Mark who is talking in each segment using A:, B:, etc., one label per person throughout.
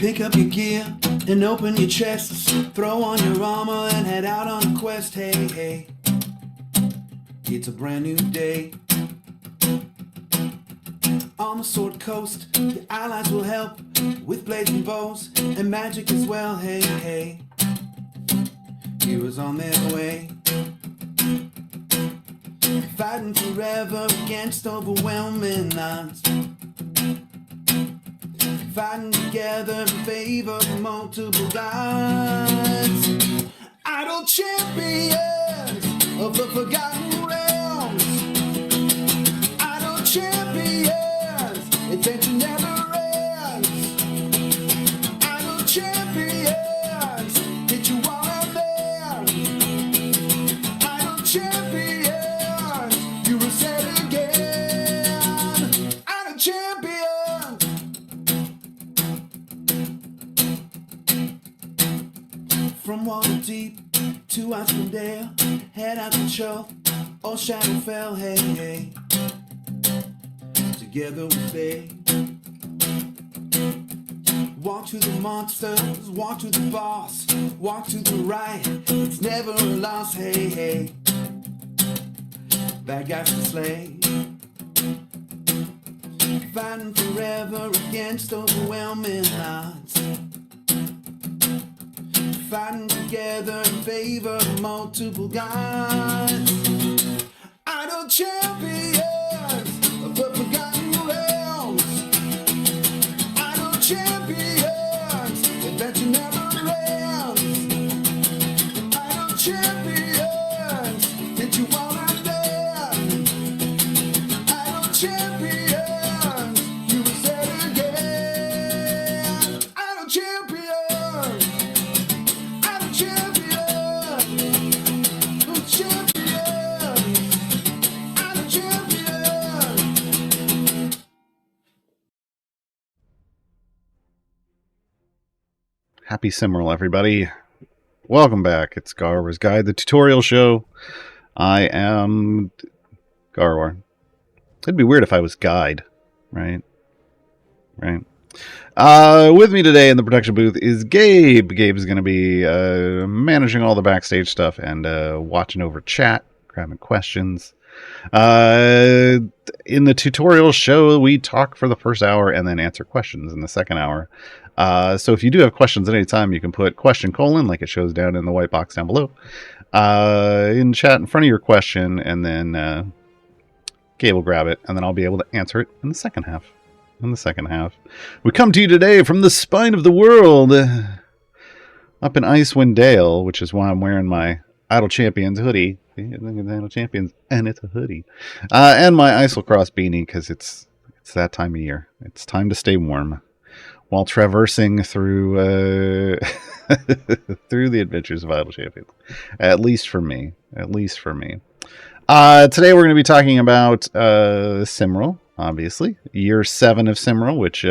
A: Pick up your gear and open your chests. Throw on your armor and head out on a quest. Hey, hey, it's a brand new day. On the Sword Coast, your allies will help with blades and bows and magic as well. Hey, hey, heroes on their way, fighting forever against overwhelming odds, fighting together in favor of multiple gods. Idle champions of the Forgotten Realms, idle champions, adventure never ends. Idle champions, get you all out there. Idle champions, you will set again. Idle champions. From Waterdeep to Icewind, head out to show, all Shadowfell, hey, hey. Together we stay. Walk to the monsters, walk to the boss, walk to the right, it's never a loss, hey, hey. Bad guys to slay, fighting forever against overwhelming odds, fighting together in favor of multiple gods. Idle champions of the Forgotten Realms, idle champions, adventure never ends. Idle champions, get you all out there. Idle champions, you will set again. Idle champions, idle champions, oh champions, idle champions.
B: Happy Simril, everybody. Welcome back. It's Gaarawarr's Guide, the tutorial show. I am Gaarawarr. It'd be weird if I was Guide, right? Right. With me today in the production booth is Gabe. Gabe is going to be managing all the backstage stuff and watching over chat, grabbing questions. In the tutorial show, we talk for the first hour and then answer questions in the second hour. So if you do have questions at any time, you can put question : like it shows down in the white box down below, in chat in front of your question, and then Gabe will grab it, and then I'll be able to answer it in the second half. We come to you today from the spine of the world, up in Icewind Dale, which is why I'm wearing my Idle Champions hoodie. Idle Champions, and it's a hoodie, and my Islecross beanie, because it's that time of year. It's time to stay warm while traversing through through the adventures of Idle Champions. At least for me. Today we're going to be talking about Simril, obviously. Year 7 of Simril, which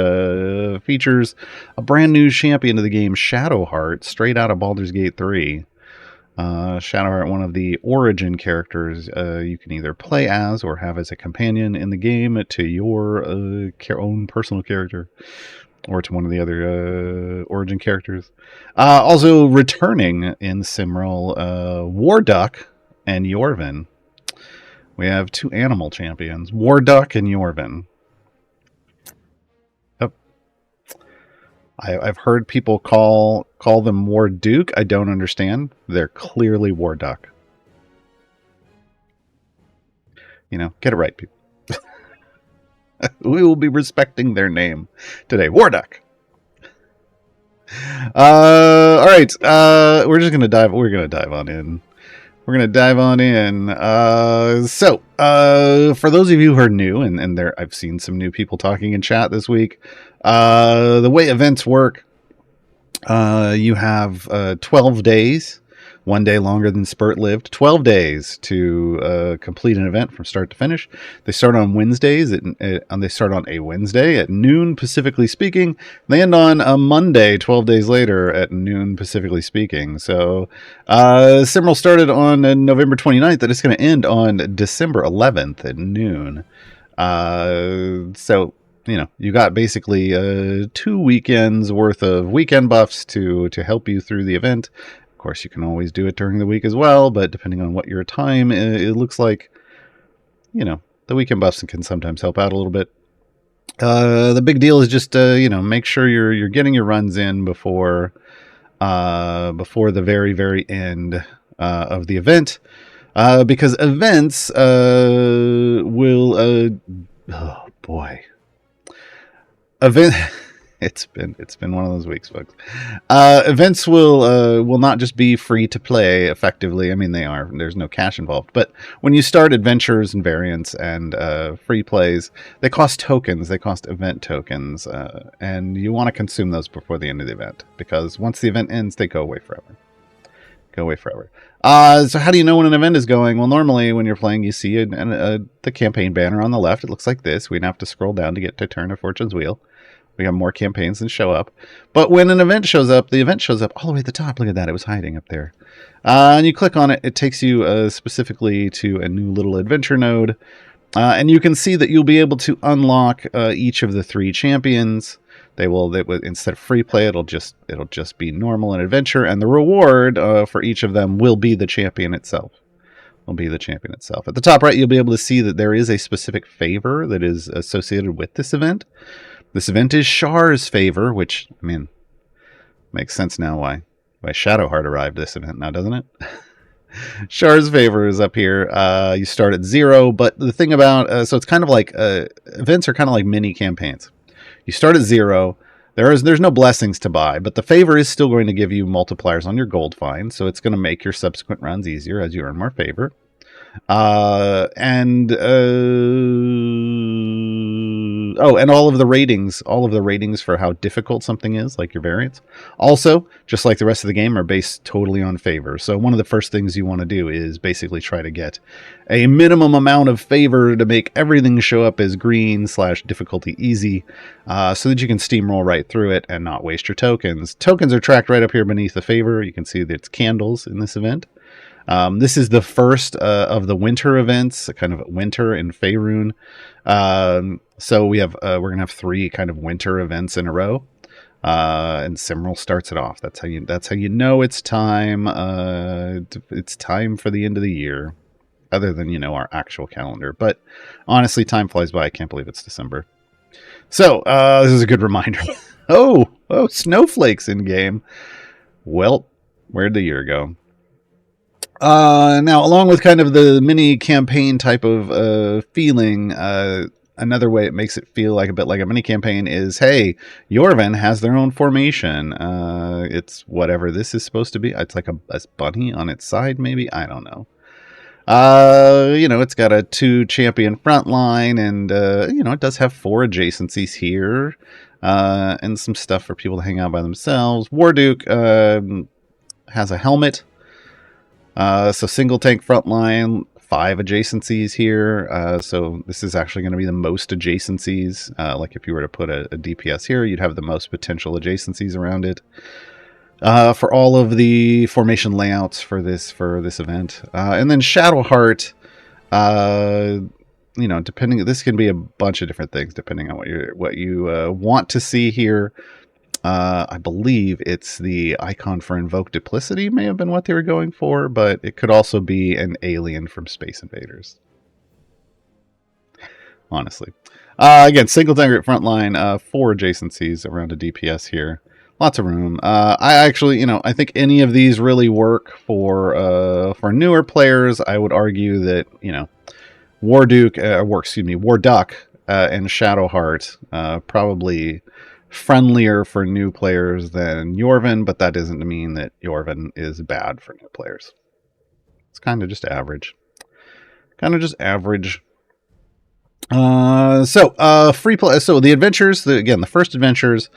B: features a brand new champion of the game, Shadowheart, straight out of Baldur's Gate 3. Shadowheart, one of the origin characters you can either play as or have as a companion in the game to your own personal character, or to one of the other origin characters. Also returning in Simril, Warduke and Yorven. We have 2 animal champions, Warduke and Yorven. Yep. I've heard people call them Warduke. I don't understand. They're clearly Warduke. You know, get it right, people. We will be respecting their name today. Warduke. All right. We're gonna dive on in. So, for those of you who are new, and there, I've seen some new people talking in chat this week. The way events work, you have 12 days. 1 day longer than Spurt lived. 12 days to complete an event from start to finish. They start on Wednesdays. They start on a Wednesday at noon, Pacifically speaking. They end on a Monday, 12 days later at noon, Pacifically speaking. So, Simril started on November 29th, and it's going to end on December 11th at noon. So you got basically 2 weekends worth of weekend buffs to help you through the event. Of course, you can always do it during the week as well, but depending on what your time, it looks like, the weekend buffs can sometimes help out a little bit. The big deal is just make sure you're getting your runs in before the very, very end of the event, because events will oh boy, event. It's been one of those weeks, folks. Events will not just be free to play effectively. I mean, they are. There's no cash involved. But when you start adventures and variants and free plays, they cost tokens. They cost event tokens, and you want to consume those before the end of the event, because once the event ends, they go away forever. So how do you know when an event is going? Well, normally when you're playing, you see the campaign banner on the left. It looks like this. We'd have to scroll down to get to Turn of Fortune's Wheel. We have more campaigns than show up. But when an event shows up, the event shows up all the way at the top. Look at that. It was hiding up there. And you click on it. It takes you specifically to a new little adventure node. And you can see that you'll be able to unlock each of the 3 champions. They will instead of free play, it'll just be normal and adventure. And the reward for each of them will be the champion itself. At the top right, you'll be able to see that there is a specific favor that is associated with this event. This event is Shar's favor, which, I mean, makes sense now why Shadowheart arrived this event now, doesn't it? Shar's favor is up here. You start at 0, but the thing about, so it's kind of like, events are kind of like mini campaigns. You start at 0. There's no blessings to buy, but the favor is still going to give you multipliers on your gold find, so it's going to make your subsequent runs easier as you earn more favor. And all of the ratings for how difficult something is, like your variants, also, just like the rest of the game, are based totally on favor. So one of the first things you want to do is basically try to get a minimum amount of favor to make everything show up as green/difficulty easy, so that you can steamroll right through it and not waste your tokens. Tokens are tracked right up here beneath the favor. You can see that it's candles in this event. This is the first of the winter events, kind of winter in Faerun. So we're gonna have 3 kind of winter events in a row, and Simril starts it off. That's how you know it's time. It's time for the end of the year, other than our actual calendar. But honestly, time flies by. I can't believe it's December. So this is a good reminder. oh, snowflakes in game. Well, where'd the year go? Now, along with kind of the mini campaign type of feeling, another way it makes it feel like a bit like a mini campaign is, hey, Yorven has their own formation. It's whatever this is supposed to be. It's like a bunny on its side, maybe. I don't know. It's got a 2 champion front line, and it does have 4 adjacencies here, and some stuff for people to hang out by themselves. Warduke has a helmet. So single tank frontline, 5 adjacencies here. So this is actually going to be the most adjacencies. Like if you were to put a DPS here, you'd have the most potential adjacencies around it. For all of the formation layouts for this event. And then Shadowheart, depending, this can be a bunch of different things depending on what you want to see here. I believe it's the icon for Invoke Duplicity may have been what they were going for, but it could also be an alien from Space Invaders. Honestly. Again, single target frontline, 4 adjacencies around a DPS here. Lots of room. I think any of these really work for newer players. I would argue that, Warduke and Shadowheart probably friendlier for new players than Yorven, but that doesn't mean that Yorven is bad for new players. It's kind of just average. Free play. So the adventures, the first adventures,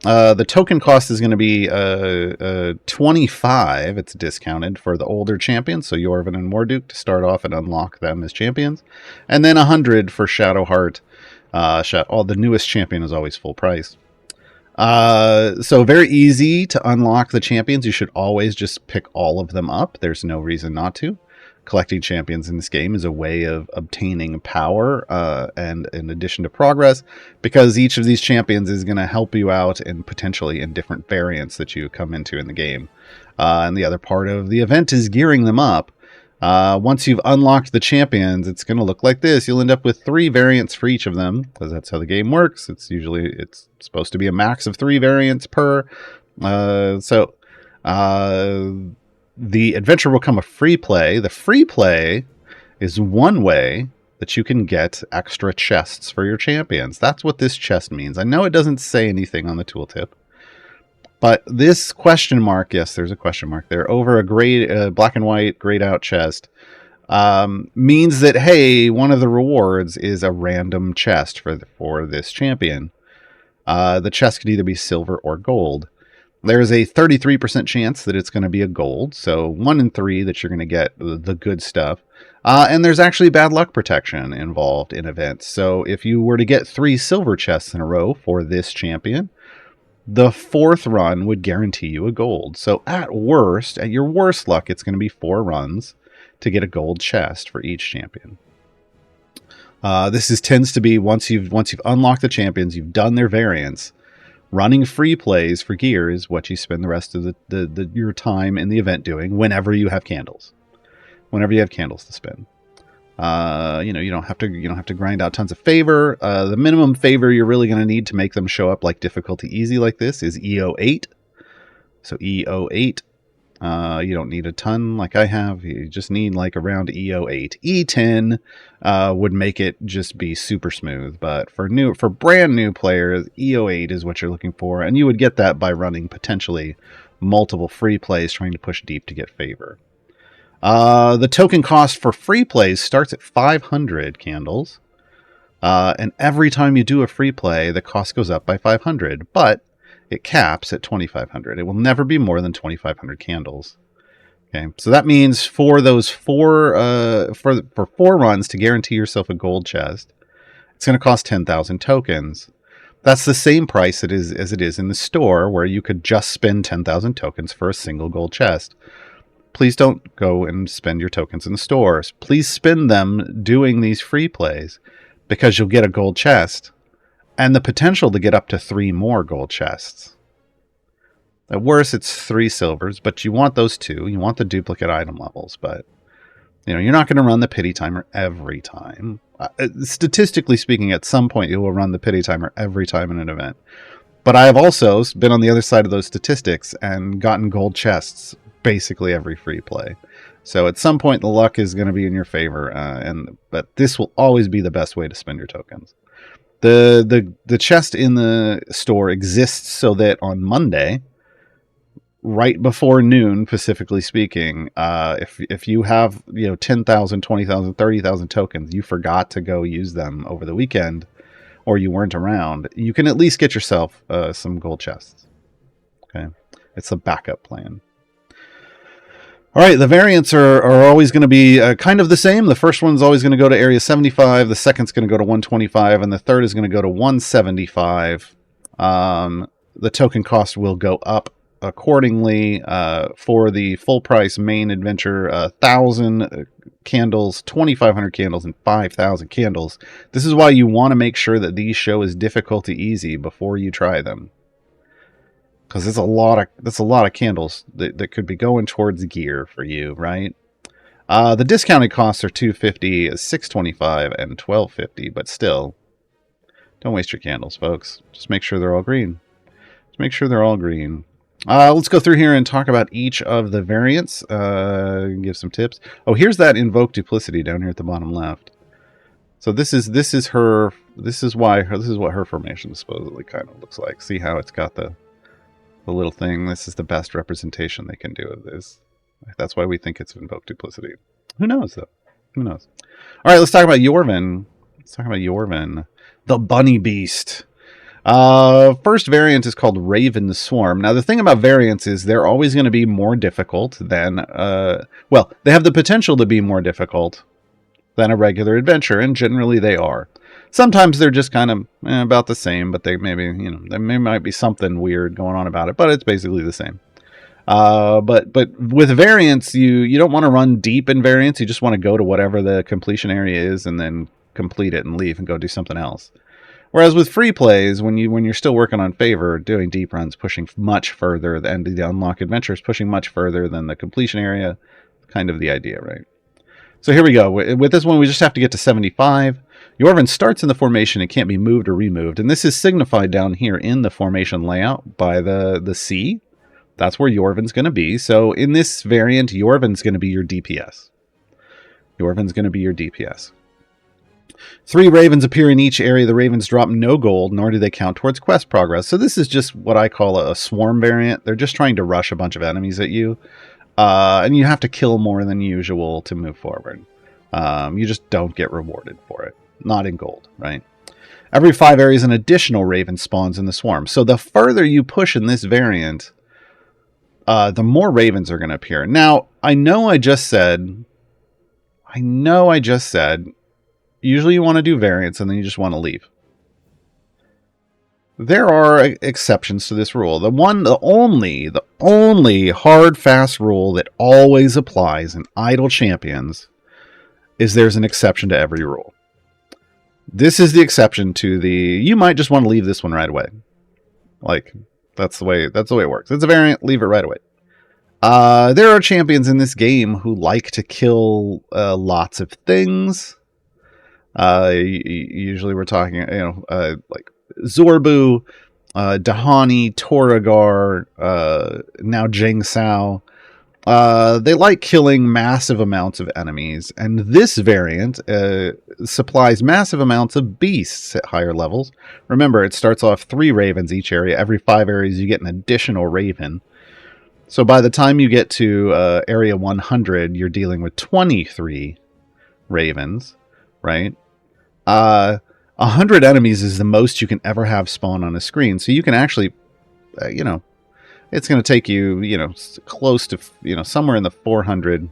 B: the token cost is going to be 25. It's discounted for the older champions, so Yorven and Warduke, to start off and unlock them as champions, and then 100 for Shadowheart. The newest champion is always full price. So very easy to unlock the champions. You should always just pick all of them up. There's no reason not to. collecting champions in this game is a way of obtaining power and in addition to progress, because each of these champions is going to help you out and potentially in different variants that you come into in the game. And the other part of the event is gearing them up. Once you've unlocked the champions, it's going to look like this. You'll end up with 3 variants for each of them, because that's how the game works. It's supposed to be a max of 3 variants per. The adventure will come a free play. The free play is one way that you can get extra chests for your champions. That's what this chest means. I know it doesn't say anything on the tooltip, but this question mark, yes, there's a question mark there, over a black and white grayed out chest, means that, hey, one of the rewards is a random chest for this champion. The chest could either be silver or gold. There's a 33% chance that it's going to be a gold, so 1 in 3 that you're going to get the good stuff. And there's actually bad luck protection involved in events. So if you were to get 3 silver chests in a row for this champion, the 4th run would guarantee you a gold. So at your worst luck, it's going to be 4 runs to get a gold chest for each champion. This tends to be once you've unlocked the champions, you've done their variants. Running free plays for gear is what you spend the rest of your time in the event doing. Whenever you have candles to spend, you don't have to grind out tons of favor. The minimum favor you're really going to need to make them show up like difficulty easy like this is EO8. So EO8. You don't need a ton like I have. You just need like around EO8. E10 would make it just be super smooth. But for brand new players, EO8 is what you're looking for. And you would get that by running potentially multiple free plays trying to push deep to get favor. The token cost for free plays starts at 500 candles. And every time you do a free play, the cost goes up by 500. But it caps at 2,500. It will never be more than 2,500 candles. Okay, so that means for those 4 runs to guarantee yourself a gold chest, it's going to cost 10,000 tokens. That's the same price as it is in the store, where you could just spend 10,000 tokens for a single gold chest. Please don't go and spend your tokens in the stores. Please spend them doing these free plays, because you'll get a gold chest and the potential to get up to 3 more gold chests. At worst, it's 3 silvers, but you want those 2. You want the duplicate item levels, but you're not going to run the pity timer every time. Statistically speaking, at some point you will run the pity timer every time in an event. But I have also been on the other side of those statistics and gotten gold chests basically every free play. So at some point the luck is going to be in your favor, but this will always be the best way to spend your tokens. The chest in the store exists so that on Monday, right before noon, specifically speaking, if you have 10,000, 20,000, 30,000 tokens, you forgot to go use them over the weekend, or you weren't around, you can at least get yourself some gold chests. Okay, it's a backup plan. All right, the variants are always going to be kind of the same. The first one's always going to go to area 75, the second's going to go to 125, and the third is going to go to 175. The token cost will go up accordingly. For the full price main adventure, 1,000 candles, 2,500 candles, and 5,000 candles. This is why you want to make sure that these show as difficulty easy before you try them, because that's a lot of candles that could be going towards gear for you, right? The discounted costs are $250, $625, and $1250, but still, don't waste your candles, folks. Just make sure they're all green. Let's go through here and talk about each of the variants. Give some tips. Oh, here's that invoke duplicity down here at the bottom left. So this is what her formation supposedly kind of looks like. See how it's got the little thing. This is the best representation they can do of this. That's why we think it's invoke duplicity. Who knows, though? Who knows? All right, let's talk about Yorven. The bunny beast. First variant is called Raven Swarm. Now, the thing about variants is they're always going to be more difficult than... they have the potential to be more difficult than a regular adventure, and generally they are. Sometimes they're just kind of about the same, but they maybe, there might be something weird going on about it, but it's basically the same. But with variants, you don't want to run deep in variants. You just want to go to whatever the completion area is and then complete it and leave and go do something else. Whereas with free plays, when you're still working on favor, doing deep runs, pushing much further, and the unlock adventures pushing much further than the completion area, kind of the idea, right? So here we go. With this one, we just have to get to 75. Yorven starts in the formation and can't be moved or removed, and this is signified down here in the formation layout by the C. That's where Yorven's going to be. So in this variant, Yorven's going to be your DPS. Yorven's going to be your DPS. 3 ravens appear in each area. The ravens drop no gold, nor do they count towards quest progress. So this is just what I call a swarm variant. They're just trying to rush a bunch of enemies at you. And you have to kill more than usual to move forward. You just don't get rewarded for it. Not in gold, right? Every 5 areas, an additional raven spawns in the swarm. So the further you push in this variant, the more ravens are going to appear. Now, I know I just said, usually you want to do variants and then you just want to leave. There are exceptions to this rule. The only hard, fast rule that always applies in idle champions is there's an exception to every rule. This is the exception to you might just want to leave this one right away. Like, that's the way it works. It's a variant, leave it right away. There are champions in this game who like to kill lots of things. Usually we're talking, like Zorbu, Dahani, Toragar, now Jing Sao. They like killing massive amounts of enemies, and this variant supplies massive amounts of beasts at higher levels. Remember, it starts off 3 ravens each area. Every 5 areas you get an additional raven. So by the time you get to area 100, you're dealing with 23 ravens, right? 100 enemies is the most you can ever have spawn on a screen. So you can actually, it's going to take you, close to, somewhere in the 400,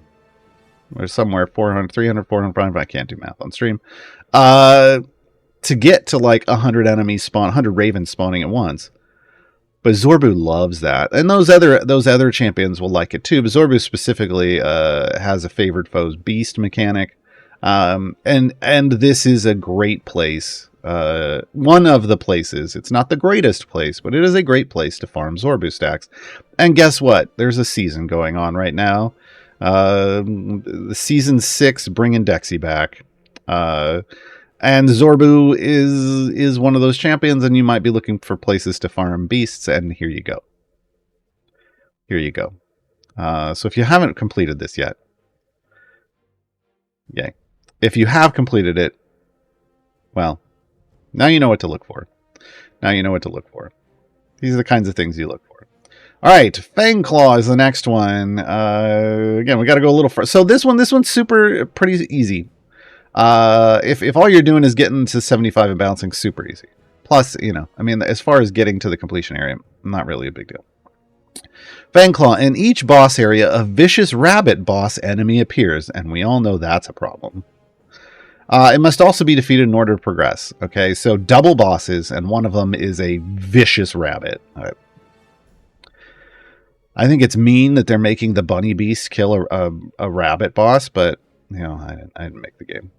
B: or somewhere 400, 300, 400, 500, I can't do math on stream, to get to like 100 enemies spawn, 100 ravens spawning at once. But Zorbu loves that, and those other champions will like it too. But Zorbu specifically has a favored foes beast mechanic, and this is a great place. One of the places. It's not the greatest place, but it is a great place to farm Zorbu stacks. And guess what? There's a season going on right now. The season 6 bringing Dexy back. And Zorbu is one of those champions, and you might be looking for places to farm beasts, and here you go. Here you go. So if you haven't completed this yet, yay. If you have completed it, well, now you know what to look for. Now you know what to look for. These are the kinds of things you look for. All right, Fangclaw is the next one. Again, we got to go a little further. So this one's pretty easy. If all you're doing is getting to 75 and bouncing, super easy. Plus, as far as getting to the completion area, not really a big deal. Fangclaw, in each boss area, a vicious rabbit boss enemy appears, and we all know that's a problem. It must also be defeated in order to progress. Okay, so double bosses, and one of them is a vicious rabbit. All right. I think it's mean that they're making the bunny beast kill a rabbit boss, but I didn't make the game.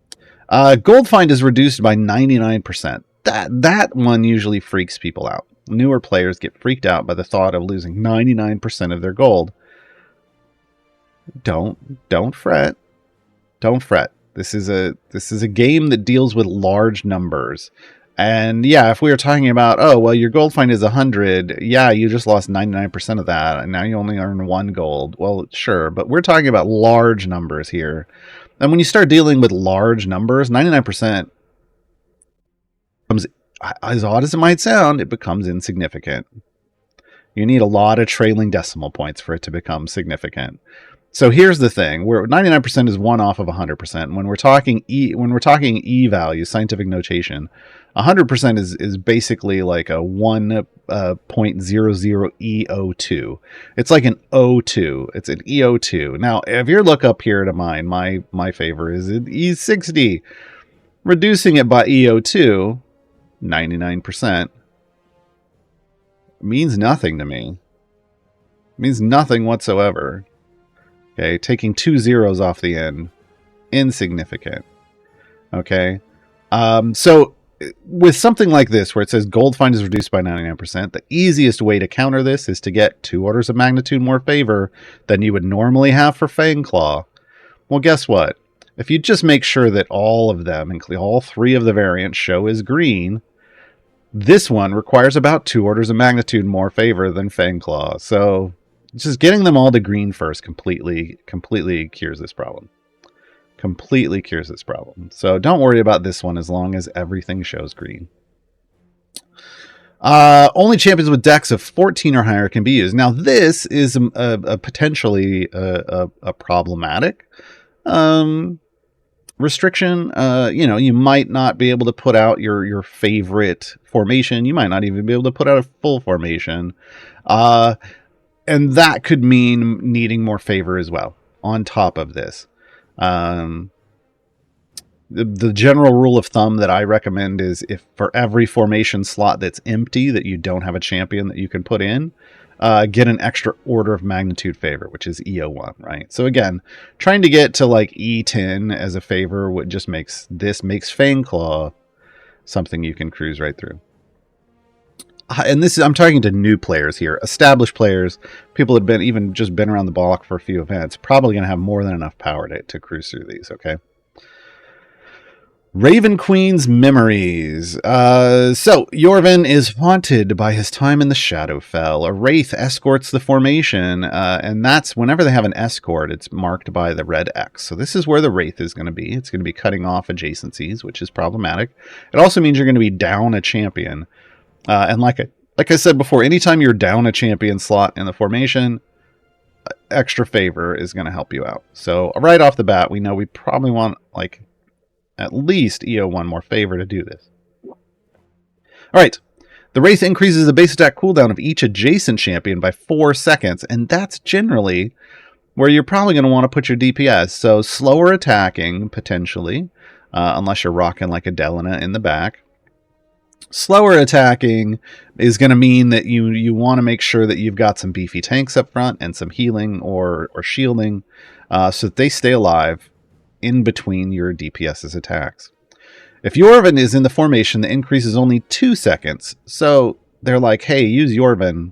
B: Gold find is reduced by 99%. That one usually freaks people out. Newer players get freaked out by the thought of losing 99% of their gold. Don't fret. Don't fret. This is a game that deals with large numbers. And yeah, if we were talking about, your gold find is 100, yeah, you just lost 99% of that, and now you only earn 1 gold. Well, sure, but we're talking about large numbers here. And when you start dealing with large numbers, 99% becomes, as odd as it might sound, it becomes insignificant. You need a lot of trailing decimal points for it to become significant. So here's the thing: where 99% is 1 off of 100%. When we're talking E value, scientific notation, 100% is basically like a 1.00 EO2. It's like an O2. It's an EO2. Now, if you look up here to mine, my favor is E60. Reducing it by EO2, 99%, means nothing to me. means nothing whatsoever. Okay, taking 2 zeros off the end, insignificant. Okay, so with something like this, where it says gold find is reduced by 99%, the easiest way to counter this is to get 2 orders of magnitude more favor than you would normally have for Fangclaw. Well, guess what? If you just make sure that all of them, including all 3 of the variants, show as green, this one requires about 2 orders of magnitude more favor than Fangclaw. So just getting them all to green first completely cures this problem. Completely cures this problem. So don't worry about this one as long as everything shows green. Only champions with decks of 14 or higher can be used. Now this is a potentially a problematic restriction. You might not be able to put out your favorite formation. You might not even be able to put out a full formation. And that could mean needing more favor as well on top of this. The general rule of thumb that I recommend is if for every formation slot that's empty that you don't have a champion that you can put in, get an extra order of magnitude favor, which is EO1, right? So again, trying to get to like E10 as a favor makes Fangclaw something you can cruise right through. And I'm talking to new players here. Established players, people that have been around the block for a few events, probably going to have more than enough power to cruise through these, okay? Raven Queen's Memories. So, Yorven is haunted by his time in the Shadowfell. A wraith escorts the formation, and that's whenever they have an escort, it's marked by the red X. So this is where the wraith is going to be. It's going to be cutting off adjacencies, which is problematic. It also means you're going to be down a champion. And like I said before, anytime you're down a champion slot in the formation, extra favor is going to help you out. So right off the bat, we know we probably want like at least EO1 more favor to do this. All right. The Wraith increases the base attack cooldown of each adjacent champion by 4 seconds, and that's generally where you're probably going to want to put your DPS. So slower attacking, potentially, unless you're rocking like a Delina in the back. Slower attacking is going to mean that you want to make sure that you've got some beefy tanks up front and some healing or shielding so that they stay alive in between your DPS's attacks. If Yorven is in the formation, the increase is only 2 seconds. So they're like, hey, use Yorven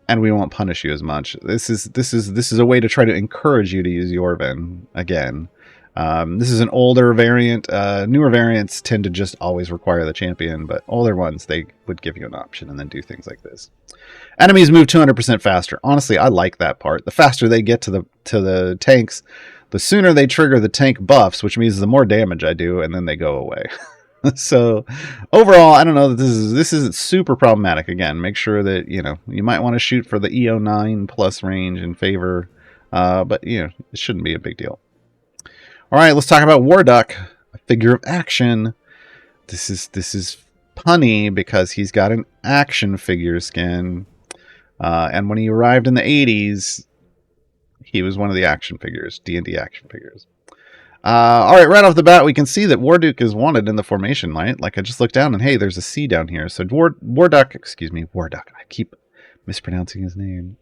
B: and we won't punish you as much. This is a way to try to encourage you to use Yorven again. This is an older variant. Newer variants tend to just always require the champion, but older ones, they would give you an option and then do things like this. Enemies move 200% faster. Honestly, I like that part. The faster they get to the tanks, the sooner they trigger the tank buffs, which means the more damage I do, and then they go away. So overall, I don't know that this isn't super problematic. Again, make sure that you might want to shoot for the EO9 plus range in favor, but it shouldn't be a big deal. All right, let's talk about Warduke, a figure of action. This is punny because he's got an action figure skin, and when he arrived in the 80s, he was one of the action figures, D&D action figures. All right off the bat, we can see that Warduke is wanted in the formation, right? Like I just looked down and hey, there's a C down here. So Warduke. I keep mispronouncing his name.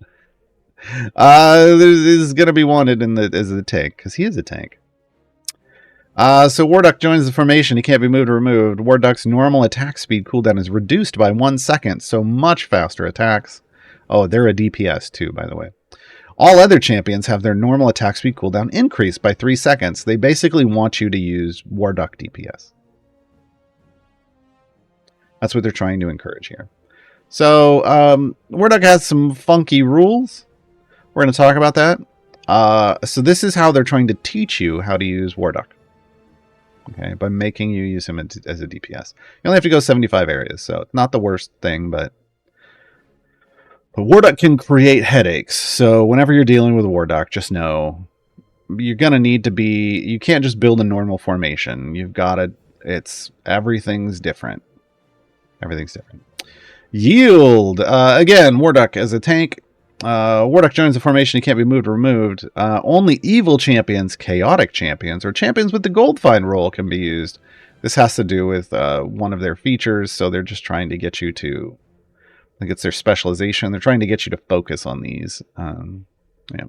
B: Is going to be wanted as a tank because he is a tank. So Warduke joins the formation. He can't be moved or removed. Warduke's normal attack speed cooldown is reduced by 1 second, so much faster attacks. Oh, they're a DPS too, by the way. All other champions have their normal attack speed cooldown increased by 3 seconds. They basically want you to use Warduke DPS. That's what they're trying to encourage here. So Warduke has some funky rules. We're going to talk about that. So this is how they're trying to teach you how to use Warduke. Okay, by making you use him as a DPS. You only have to go 75 areas, so it's not the worst thing, but Warduke can create headaches. So whenever you're dealing with Warduke, just know you're going to need to be... You can't just build a normal formation. You've got to... Everything's different. Everything's different. Yield! Again, Warduke as a tank. Warduke joins the formation. He can't be moved or removed. Only evil champions, chaotic champions, or champions with the gold find role can be used. This has to do with one of their features, so they're just trying to get you to think it's their specialization. They're trying to get you to focus on these. Yeah.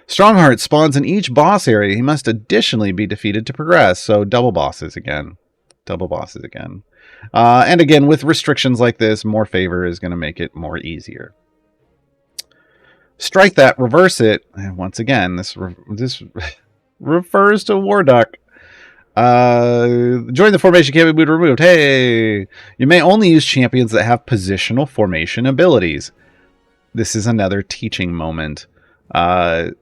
B: Strongheart spawns in each boss area. He must additionally be defeated to progress. So double bosses again. Double bosses again. And again, with restrictions like this, more favor is going to make it more easier. Strike that, reverse it. And once again, this refers to Warduke. Join the formation can't be removed. Hey! You may only use champions that have positional formation abilities. This is another teaching moment. Warduke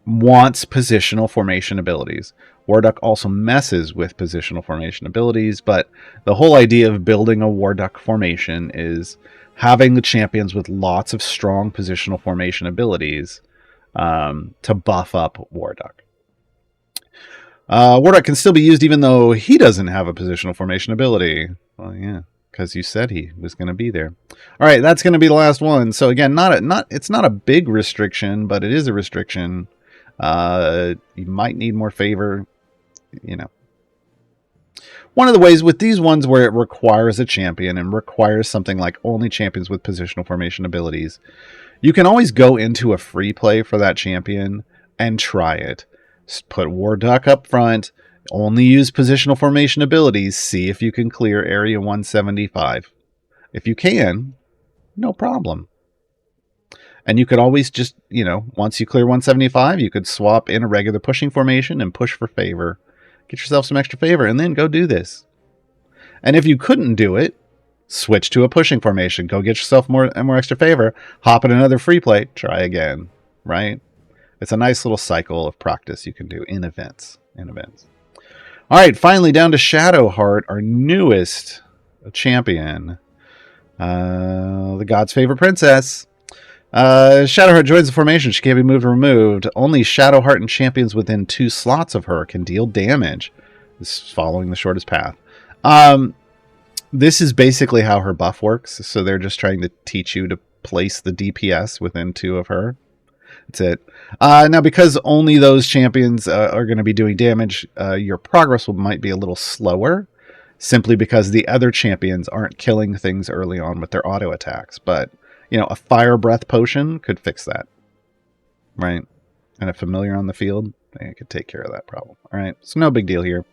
B: wants positional formation abilities. Warduke also messes with positional formation abilities, but the whole idea of building a Warduke formation is having the champions with lots of strong positional formation abilities to buff up Warduke. Warduke can still be used even though he doesn't have a positional formation ability. Well, yeah, because you said he was going to be there. All right, that's going to be the last one. So again, it's not a big restriction, but it is a restriction. You might need more favor, you know. One of the ways with these ones where it requires a champion and requires something like only champions with positional formation abilities, you can always go into a free play for that champion and try it. Put Warduke up front, only use positional formation abilities, see if you can clear area 175. If you can, no problem. And you could always just, you know, once you clear 175, you could swap in a regular pushing formation and push for favor. Get yourself some extra favor and then go do this. And if you couldn't do it, switch to a pushing formation. Go get yourself more extra favor. Hop in another free play. Try again. Right? It's a nice little cycle of practice you can do in events. All right, finally down to Shadowheart, our newest champion. The God's favorite princess. Shadowheart joins the formation. She can't be moved or removed. Only Shadowheart and champions within 2 slots of her can deal damage. This is following the shortest path. This is basically how her buff works. So they're just trying to teach you to place the DPS within 2 of her. That's it. Now, because only those champions are going to be doing damage, your progress might be a little slower, simply because the other champions aren't killing things early on with their auto attacks. But, you know, a fire breath potion could fix that, right? And a familiar on the field, they could take care of that problem. All right, so no big deal here.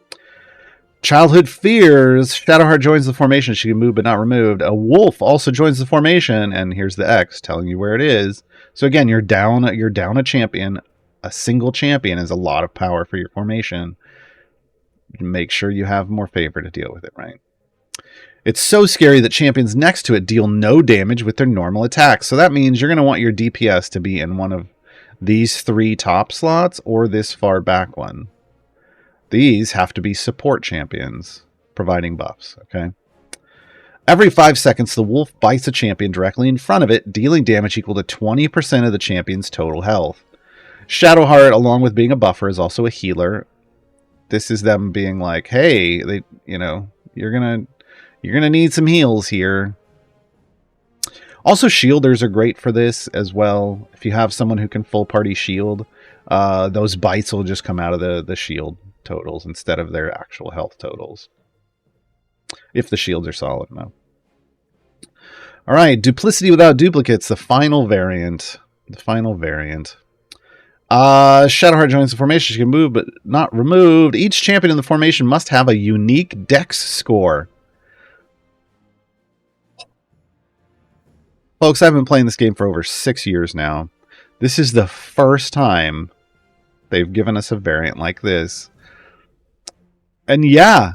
B: Childhood fears. Shadowheart joins the formation. She can move but not removed. A wolf also joins the formation, and here's the X telling you where it is. So again, you're down a champion. A single champion is a lot of power for your formation. Make sure you have more favor to deal with it, right? It's so scary that champions next to it deal no damage with their normal attacks. So that means you're going to want your DPS to be in one of these 3 top slots or this far back one. These have to be support champions providing buffs, okay? Every 5 seconds, the wolf bites a champion directly in front of it, dealing damage equal to 20% of the champion's total health. Shadowheart, along with being a buffer, is also a healer. This is them being like, hey, you're gonna need some heals here. Also, shielders are great for this as well. If you have someone who can full party shield, those bites will just come out of the shield totals instead of their actual health totals. If the shields are solid enough. All right, duplicity without duplicates, the final variant. Shadowheart joins the formation. She can move but not removed. Each champion in the formation must have a unique dex score. Folks, I've been playing this game for over 6 years now. This is the first time they've given us a variant like this. And yeah,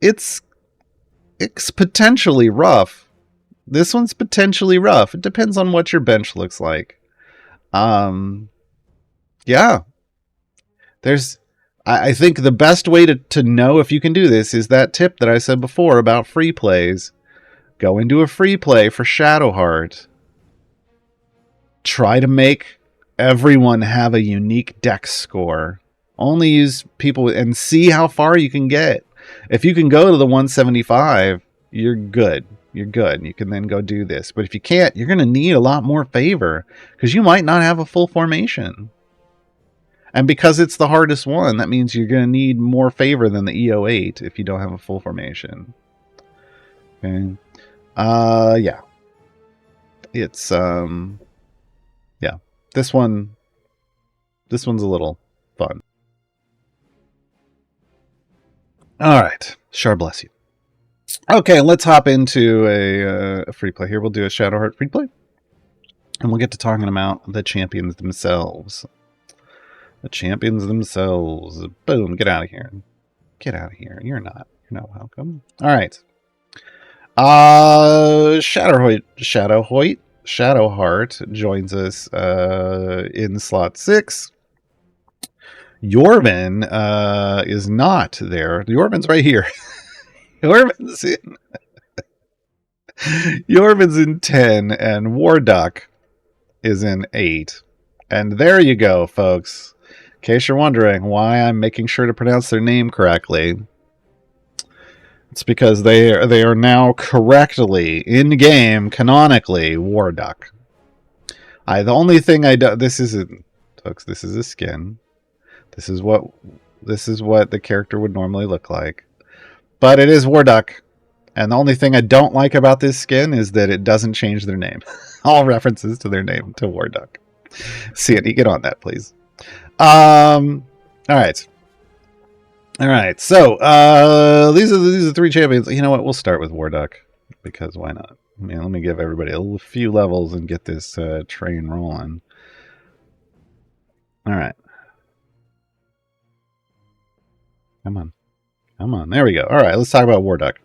B: it's potentially rough. This one's potentially rough. It depends on what your bench looks like. Yeah. I think the best way to know if you can do this is that tip that I said before about free plays. Go into a free play for Shadowheart. Try to make everyone have a unique dex score. Only use people and see how far you can get. If you can go to the 175, you're good. You're good. You can then go do this. But if you can't, you're going to need a lot more favor because you might not have a full formation. And because it's the hardest one, that means you're going to need more favor than the EO8 if you don't have a full formation. Okay. Yeah. It's yeah. This one's a little fun. All right. Shar bless you. Okay, let's hop into a free play here. We'll do a Shadowheart free play. And we'll get to talking about the champions themselves. The champions themselves. Boom, get out of here. Get out of here. You're not welcome. All right. Shadowheart joins us in slot 6. Yorven is not there. Yorven's right here. Yorven's in 10, and Warduke is in 8. And there you go, folks. In case you're wondering why I'm making sure to pronounce their name correctly, it's because they are now correctly in game canonically Warduke. The only thing I do, this isn't, folks. This is a skin. This is what the character would normally look like, but it is Warduke. And the only thing I don't like about this skin is that it doesn't change their name. All references to their name to Warduke. Sandy, get on that, please. All right. So these are the 3 champions. You know what? We'll start with Warduke because why not? Let me give everybody a few levels and get this train rolling. All right. Come on. There we go. All right. Let's talk about Warduke.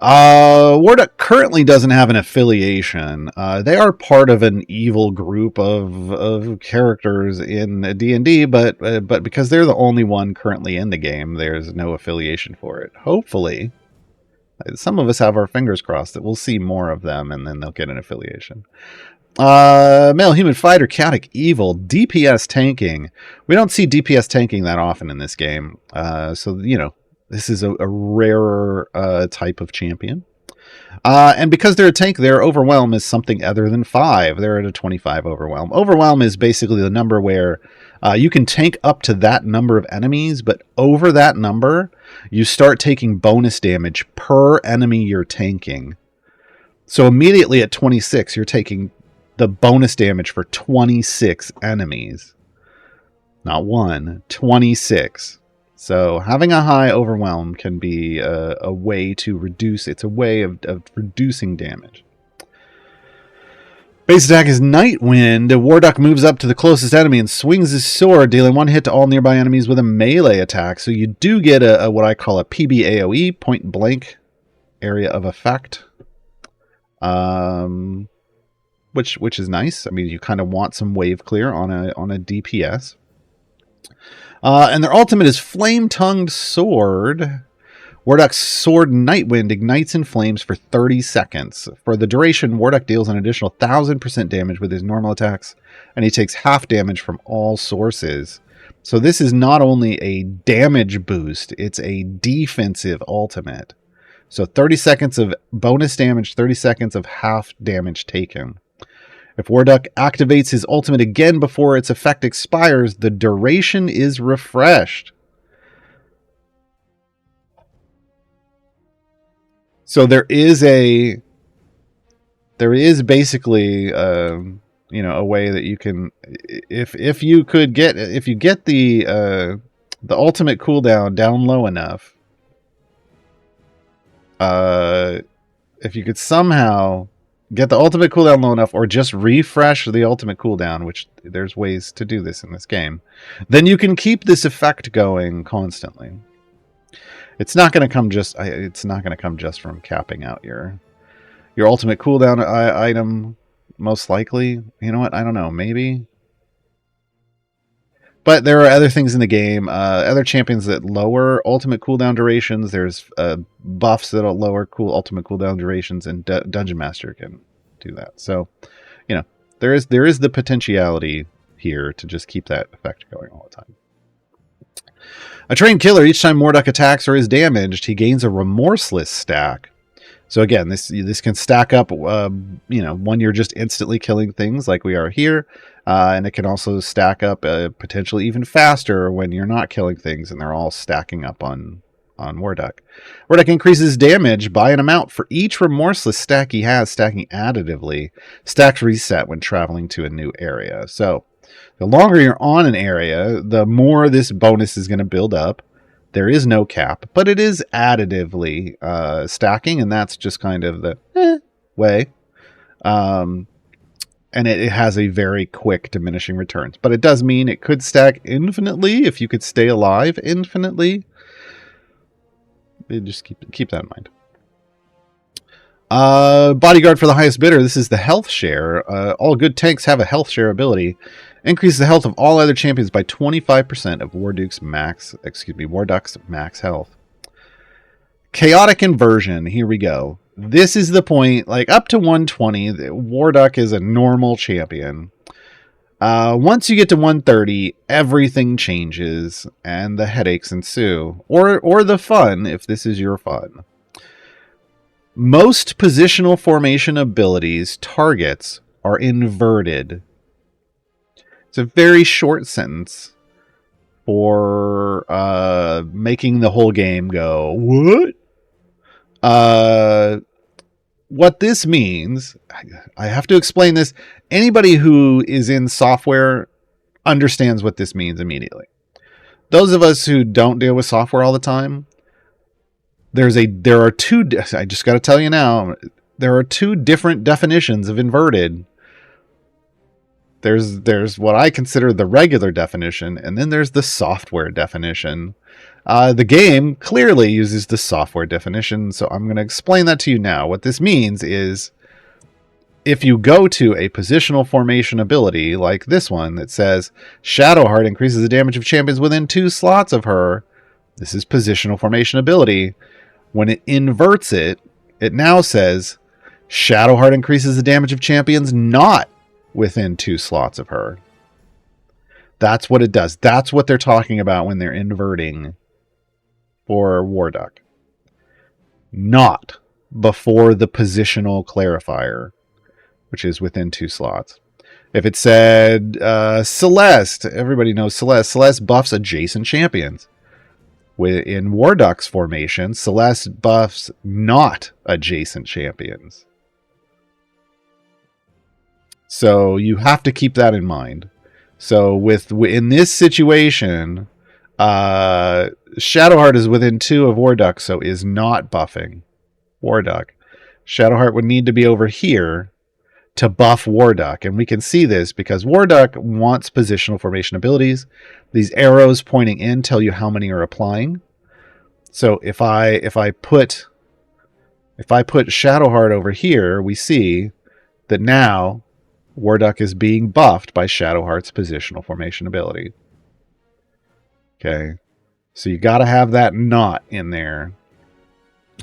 B: Warduke currently doesn't have an affiliation. They are part of an evil group of characters in D&D, but because they're the only one currently in the game, there's no affiliation for it. Hopefully, some of us have our fingers crossed that we'll see more of them, and then they'll get an affiliation. Male human fighter, chaotic evil, DPS tanking. We don't see DPS tanking that often in this game, so this is a rarer type of champion. And because they're a tank, their overwhelm is something other than 5. They're at a 25 overwhelm. Overwhelm is basically the number where you can tank up to that number of enemies, but over that number, you start taking bonus damage per enemy you're tanking. So immediately at 26, you're taking the bonus damage for 26 enemies. Not 1, 26. So having a high overwhelm can be a way to reduce. It's a way of reducing damage. Base attack is Nightwind. Warduke moves up to the closest enemy and swings his sword, dealing 1 hit to all nearby enemies with a melee attack. So you do get a what I call a PBAOE, point blank area of effect, which is nice. I mean, you kind of want some wave clear on a DPS. And their ultimate is Flame-Tongued Sword. Warduke's sword Nightwind ignites in flames for 30 seconds. For the duration, Warduke deals an additional 1000% damage with his normal attacks, and he takes half damage from all sources. So this is not only a damage boost, it's a defensive ultimate. So 30 seconds of bonus damage, 30 seconds of half damage taken. If Warduke activates his ultimate again before its effect expires, the duration is refreshed. So there is basically a way that you can, if you get the ultimate cooldown down low enough, if you could somehow get the ultimate cooldown low enough, or just refresh the ultimate cooldown, which there's ways to do this in this game, then you can keep this effect going constantly. It's not going to come just from capping out your ultimate cooldown item, most likely. You know what? I don't know. Maybe. But there are other things in the game, other champions that lower ultimate cooldown durations. There's buffs that'll lower ultimate cooldown durations, and Dungeon Master can do that. So, there is the potentiality here to just keep that effect going all the time. A trained killer, each time Warduke attacks or is damaged, he gains a remorseless stack. So again, this can stack up, when you're just instantly killing things like we are here, and it can also stack up potentially even faster when you're not killing things and they're all stacking up on on Warduke. Warduke increases damage by an amount for each remorseless stack he has, stacking additively. Stacks reset when traveling to a new area. So the longer you're on an area, the more this bonus is going to build up. There is no cap, but it is additively stacking, and that's just kind of the way. And it has a very quick diminishing returns. But it does mean it could stack infinitely if you could stay alive infinitely. Just keep that in mind. Bodyguard for the highest bidder. This is the health share. All good tanks have a health share ability. Increases the health of all other champions by 25% of Warduke's max health. Chaotic inversion. Here we go. This is the point, like up to 120, Warduke is a normal champion. Once you get to 130, everything changes and the headaches ensue. Or the fun, if this is your fun. Most positional formation abilities targets are inverted. It's a very short sentence for making the whole game go, what? What this means, I have to explain this. Anybody who is in software understands what this means immediately. Those of us who don't deal with software all the time, there are two, I just got to tell you now, there are two different definitions of inverted. There's what I consider the regular definition, and then there's the software definition. The game clearly uses the software definition, so I'm going to explain that to you now. What this means is, if you go to a positional formation ability like this one that says Shadowheart increases the damage of champions within 2 slots of her, this is positional formation ability. When it inverts it, it now says Shadowheart increases the damage of champions not within 2 slots of her. That's what it does. That's what they're talking about when they're inverting for Warduke. Not before the positional clarifier, which is within 2 slots. If it said Celeste, everybody knows Celeste. Celeste buffs adjacent champions. In Warduke's formation, Celeste buffs not adjacent champions. So you have to keep that in mind. So in this situation, Shadowheart is within 2 of Warduke, so is not buffing Warduke. Shadowheart would need to be over here to buff Warduke, and we can see this because Warduke wants positional formation abilities. These arrows pointing in tell you how many are applying. So if I put Shadowheart over here, we see that now Warduke is being buffed by Shadowheart's positional formation ability. Okay, so you got to have that not in there.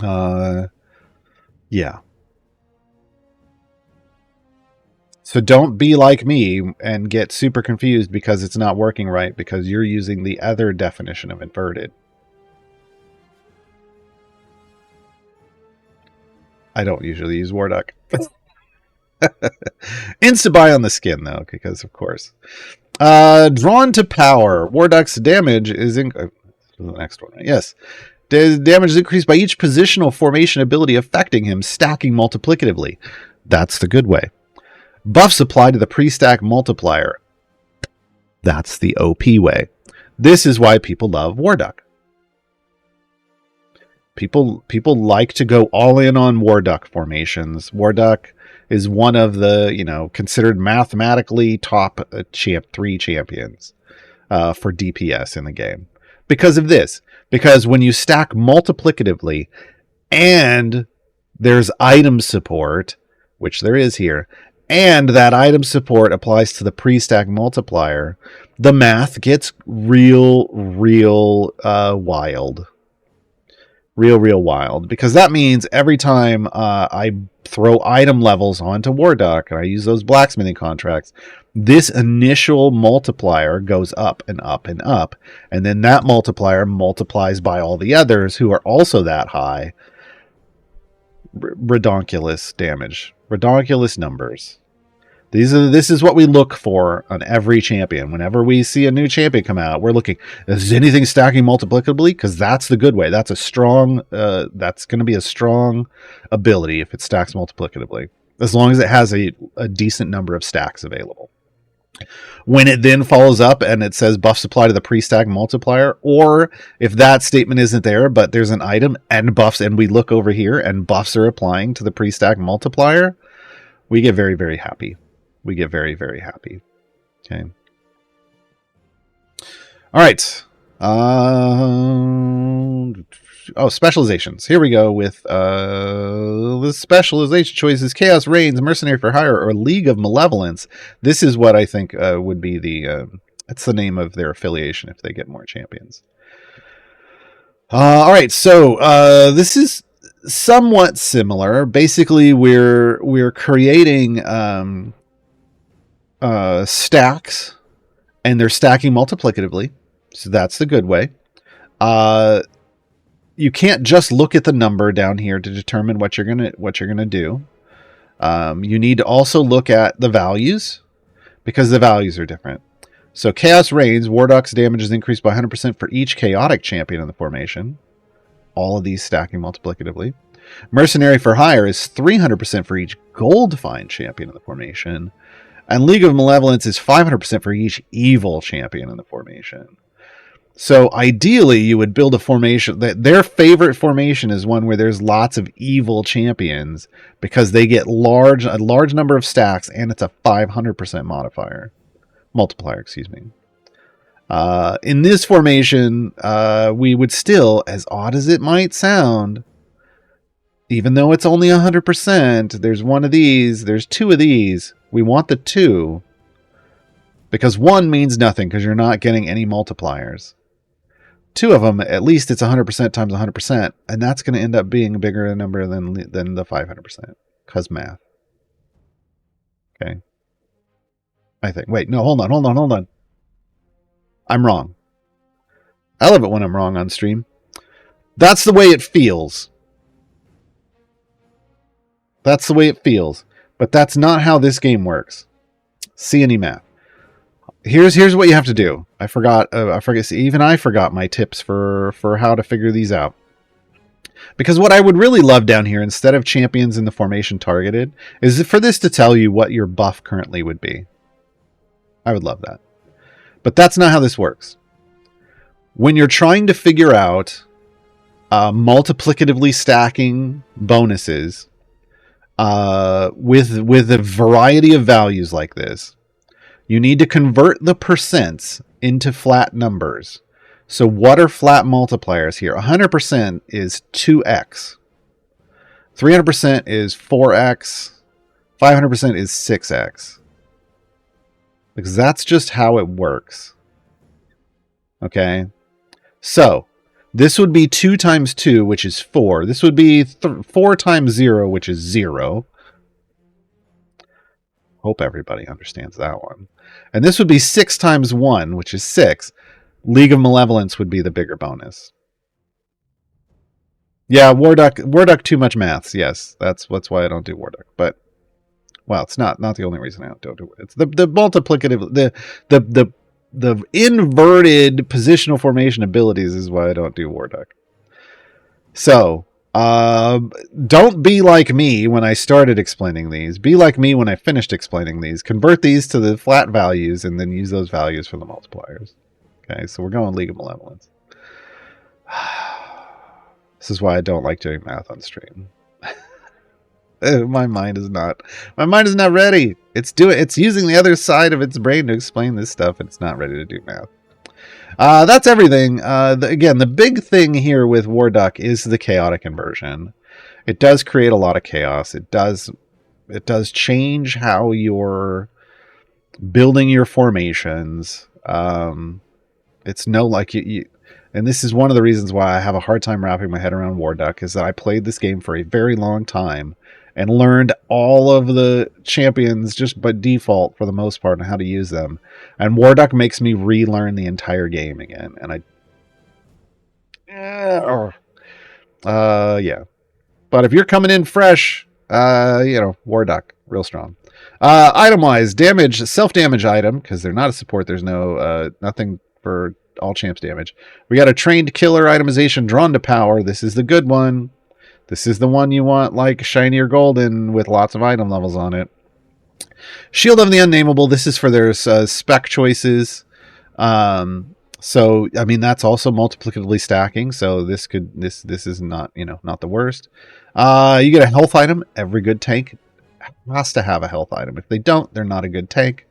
B: Yeah. So don't be like me and get super confused because it's not working right because you're using the other definition of inverted. I don't usually use Warduke. Insta-buy on the skin, though, because of course. Drawn to power. Warduke's damage is the next one, right? Yes. Damage is increased by each positional formation ability affecting him, stacking multiplicatively. That's the good way. Buffs apply to the pre-stack multiplier. That's the OP way. This is why people love Warduke. People like to go all in on Warduke formations. Warduke is one of the, considered mathematically top 3 champions for DPS in the game. Because of this. Because when you stack multiplicatively and there's item support, which there is here, and that item support applies to the pre-stack multiplier, the math gets real wild. Real wild. Because that means every time I throw item levels onto Warduke, and I use those blacksmithing contracts, this initial multiplier goes up and up and up. And then that multiplier multiplies by all the others who are also that high. Redonkulous damage. Redonkulous numbers. This is what we look for on every champion. Whenever we see a new champion come out, we're looking, is anything stacking multiplicably? Because that's the good way. That's a strong, that's going to be a strong ability if it stacks multiplicatively, as long as it has a decent number of stacks available. When it then follows up and it says buffs apply to the pre-stack multiplier, or if that statement isn't there, but there's an item and buffs, and we look over here and buffs are applying to the pre-stack multiplier, we get very, very happy. We get very, very happy. Okay. All right. Specializations. Here we go with the specialization choices: Chaos Reigns, Mercenary for Hire, or League of Malevolence. This is what I think would be the that's the name of their affiliation if they get more champions. All right, so this is somewhat similar. Basically, we're creating stacks, and they're stacking multiplicatively, so that's the good way. You can't just look at the number down here to determine what you're gonna do. You need to also look at the values, because the values are different. So Chaos Reigns, Warduke's damage is increased by 100% for each chaotic champion in the formation. All of these stacking multiplicatively. Mercenary for Hire is 300% for each gold find champion in the formation. And League of Malevolence is 500% for each evil champion in the formation. So ideally, you would build a formation that their favorite formation is one where there's lots of evil champions, because they get a large number of stacks, and it's a 500% multiplier. Excuse me. In this formation, we would still, as odd as it might sound, even though it's only 100%, there's one of these, there's two of these. We want the two, because one means nothing because you're not getting any multipliers. Two of them, at least it's 100% times 100%, and that's going to end up being a bigger number than the 500%, because math. Okay. I think. Wait, no, hold on. I'm wrong. I love it when I'm wrong on stream. That's the way it feels. That's the way it feels. But that's not how this game works. See any math. Here's what you have to do. I forgot. Even I forgot my tips for how to figure these out. Because what I would really love down here, instead of champions in the formation targeted, is for this to tell you what your buff currently would be. I would love that. But that's not how this works. When you're trying to figure out multiplicatively stacking bonuses with a variety of values like this, you need to convert the percents into flat numbers. So what are flat multipliers here? 100% is 2x. 300% is 4x. 500% is 6x. Because that's just how it works. Okay? So, this would be 2 times 2, which is 4. This would be 4 times 0, which is 0. Hope everybody understands that one. And this would be 6 times 1, which is 6. League of Malevolence would be the bigger bonus. Yeah, Warduke too much maths. Yes, that's why I don't do Warduke. But, well, it's not the only reason I don't do it. It's the multiplicative, the inverted positional formation abilities is why I don't do Warduke. So, don't be like me when I started explaining these. Be like me when I finished explaining these. Convert these to the flat values and then use those values for the multipliers. Okay, so we're going League of Malevolence. This is why I don't like doing math on stream. My mind is not ready. It's using the other side of its brain to explain this stuff, and it's not ready to do math. That's everything. Again, the big thing here with Warduke is the chaotic inversion. It does create a lot of chaos. It does change how you're building your formations. It's no like you, and this is one of the reasons why I have a hard time wrapping my head around Warduke, is that I played this game for a very long time and learned all of the champions just by default for the most part and how to use them. And Warduke makes me relearn the entire game again. And yeah. But if you're coming in fresh, Warduke, real strong. Item-wise, damage, self-damage item, because they're not a support. There's no nothing for all champs damage. We got a trained killer itemization drawn to power. This is the good one. This is the one you want, like shiny or golden with lots of item levels on it. Shield of the Unnameable. This is for their spec choices. So I mean that's also multiplicatively stacking. So this is not not the worst. You get a health item. Every good tank has to have a health item. If they don't, they're not a good tank,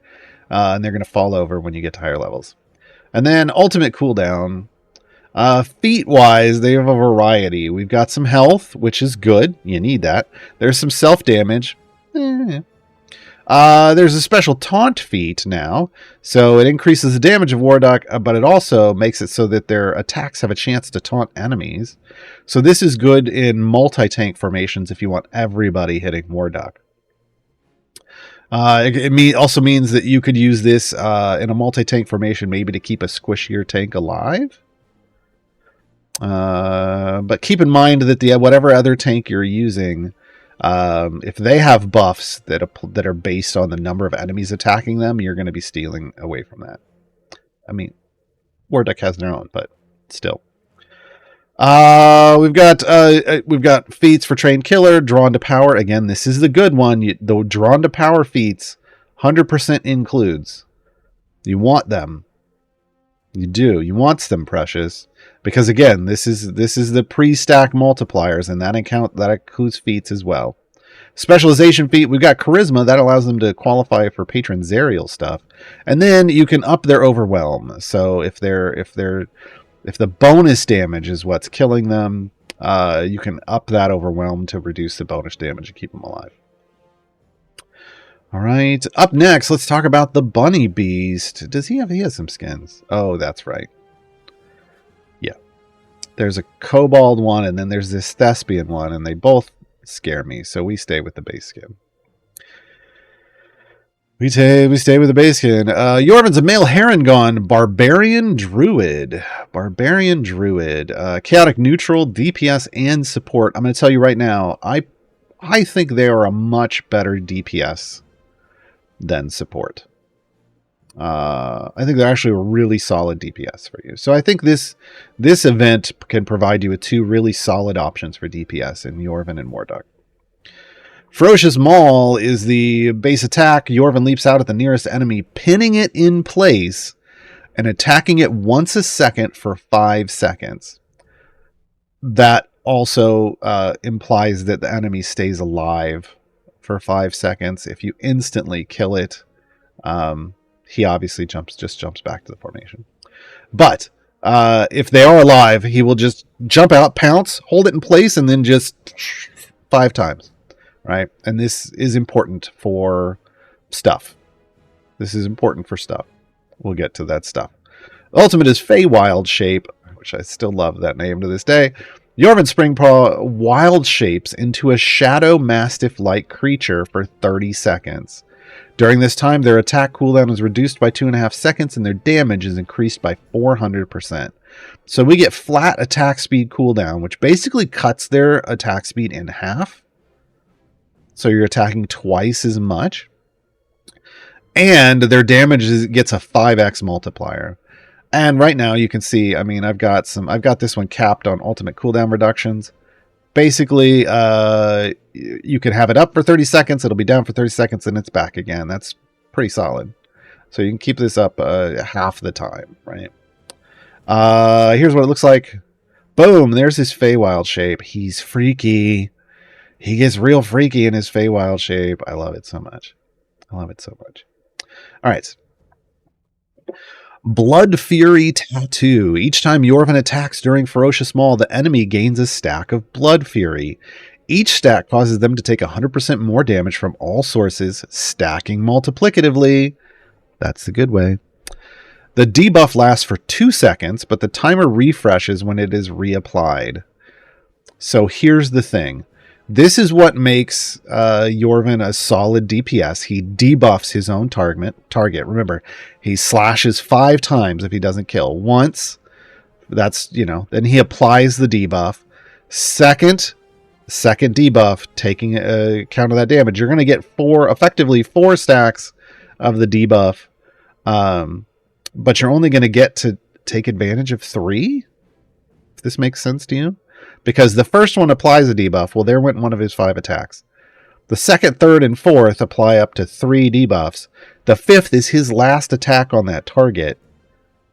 B: and they're going to fall over when you get to higher levels. And then ultimate cooldown. Feat-wise, they have a variety. We've got some health, which is good. You need that. There's some self-damage. There's a special taunt feat now. So it increases the damage of Warduke, but it also makes it so that their attacks have a chance to taunt enemies. So this is good in multi-tank formations if you want everybody hitting Warduke. It also means that you could use this in a multi-tank formation maybe to keep a squishier tank alive. But keep in mind that whatever other tank you're using, if they have buffs that are based on the number of enemies attacking them, you're going to be stealing away from that. I mean, Warduke has their own, but still. We've got feats for trained killer, drawn to power. Again, this is the good one. The drawn to power feats, 100% includes. You want them. You do. You want them, precious. Because again, this is the pre-stack multipliers, and that includes feats as well. Specialization feat, we've got charisma that allows them to qualify for patron Zerial stuff, and then you can up their overwhelm. So if the bonus damage is what's killing them, you can up that overwhelm to reduce the bonus damage and keep them alive. All right, up next, let's talk about the Bunny Beast. He has some skins? Oh, that's right. Yeah. There's a Kobold one, and then there's this Thespian one, and they both scare me, so we stay with the base skin. We stay with the base skin. Yorven's a male Harengon Barbarian Druid. Chaotic neutral, DPS, and support. I'm going to tell you right now, I think they are a much better DPS than support. I think they're actually a really solid DPS for you. So I think this event can provide you with two really solid options for DPS in Yorven and Warduke. Ferocious Maul is the base attack. Yorven leaps out at the nearest enemy, pinning it in place and attacking it once a second for 5 seconds. That also implies that the enemy stays alive for 5 seconds. If you instantly kill it, he obviously just jumps back to the formation. But if they are alive, he will just jump out, pounce, hold it in place, and then just 5 times. Right? And this is important for stuff. We'll get to that stuff. Ultimate is Feywild Shape, which I still love that name to this day. Yorven Springpaw wild shapes into a shadow mastiff-like creature for 30 seconds. During this time, their attack cooldown is reduced by 2.5 seconds, and their damage is increased by 400%. So we get flat attack speed cooldown, which basically cuts their attack speed in half. So you're attacking twice as much. And their damage gets a 5x multiplier. And right now you can see, I mean, I've got this one capped on ultimate cooldown reductions. Basically, you can have it up for 30 seconds, it'll be down for 30 seconds, and it's back again. That's pretty solid. So you can keep this up half the time, right? Here's what it looks like. Boom, there's his Feywild shape. He's freaky. He gets real freaky in his Feywild shape. I love it so much. All right. Blood Fury Tattoo. Each time Yorven attacks during Ferocious Maul, the enemy gains a stack of Blood Fury. Each stack causes them to take 100% more damage from all sources, stacking multiplicatively. That's the good way. The debuff lasts for 2 seconds, but the timer refreshes when it is reapplied. So here's the thing. This is what makes Yorven a solid DPS. He debuffs his own target. Remember, he slashes 5 times if he doesn't kill. Once, then he applies the debuff. Second, Second debuff, taking account of that damage. You're going to get effectively four stacks of the debuff, but you're only going to get to take advantage of 3, if this makes sense to you. Because the first one applies a debuff. Well, there went one of his 5 attacks. The second, third, and fourth apply up to 3 debuffs. The fifth is his last attack on that target.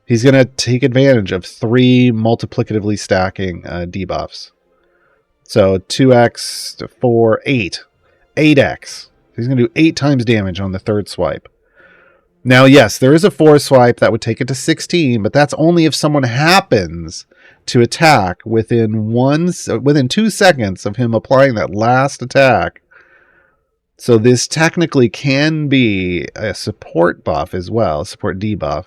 B: He's going to take advantage of 3 multiplicatively stacking debuffs. So 2x to 4, 8. 8x. He's going to do 8 times damage on the third swipe. Now, yes, there is a 4th swipe that would take it to 16, but that's only if someone happens to attack within 2 seconds of him applying that last attack. So this technically can be a support buff as well, a support debuff.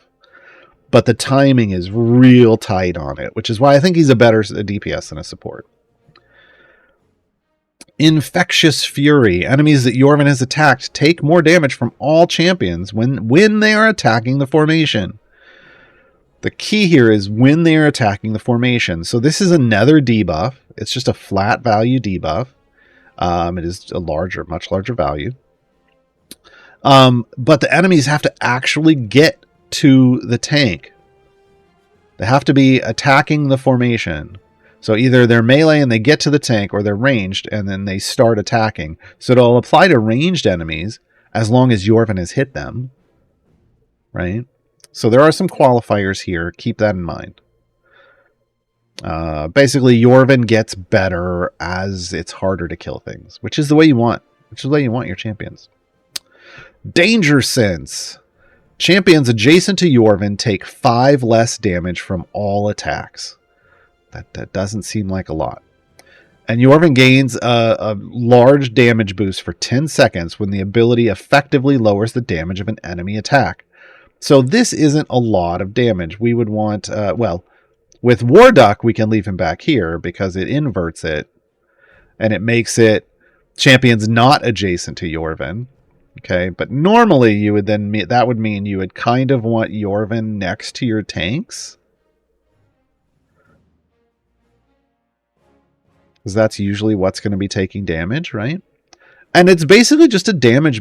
B: But the timing is real tight on it, which is why I think he's a better DPS than a support. Infectious Fury. Enemies that Yorven has attacked take more damage from all champions when they are attacking the formation. The key here is when they are attacking the formation. So this is another debuff. It's just a flat value debuff. It is a much larger value. But the enemies have to actually get to the tank. They have to be attacking the formation. So either they're melee and they get to the tank, or they're ranged and then they start attacking. So it'll apply to ranged enemies as long as Yorven has hit them. Right? So there are some qualifiers here. Keep that in mind. Basically, Yorven gets better as it's harder to kill things, which is the way you want. Which is the way you want your champions. Danger Sense. Champions adjacent to Yorven take 5 less damage from all attacks. That doesn't seem like a lot. And Yorven gains a large damage boost for 10 seconds when the ability effectively lowers the damage of an enemy attack. So this isn't a lot of damage. We would want, with Warduke, we can leave him back here because it inverts it. And it makes it champions not adjacent to Yorven. Okay, but normally you would that would mean you would kind of want Yorven next to your tanks. Because that's usually what's going to be taking damage, right? And it's basically just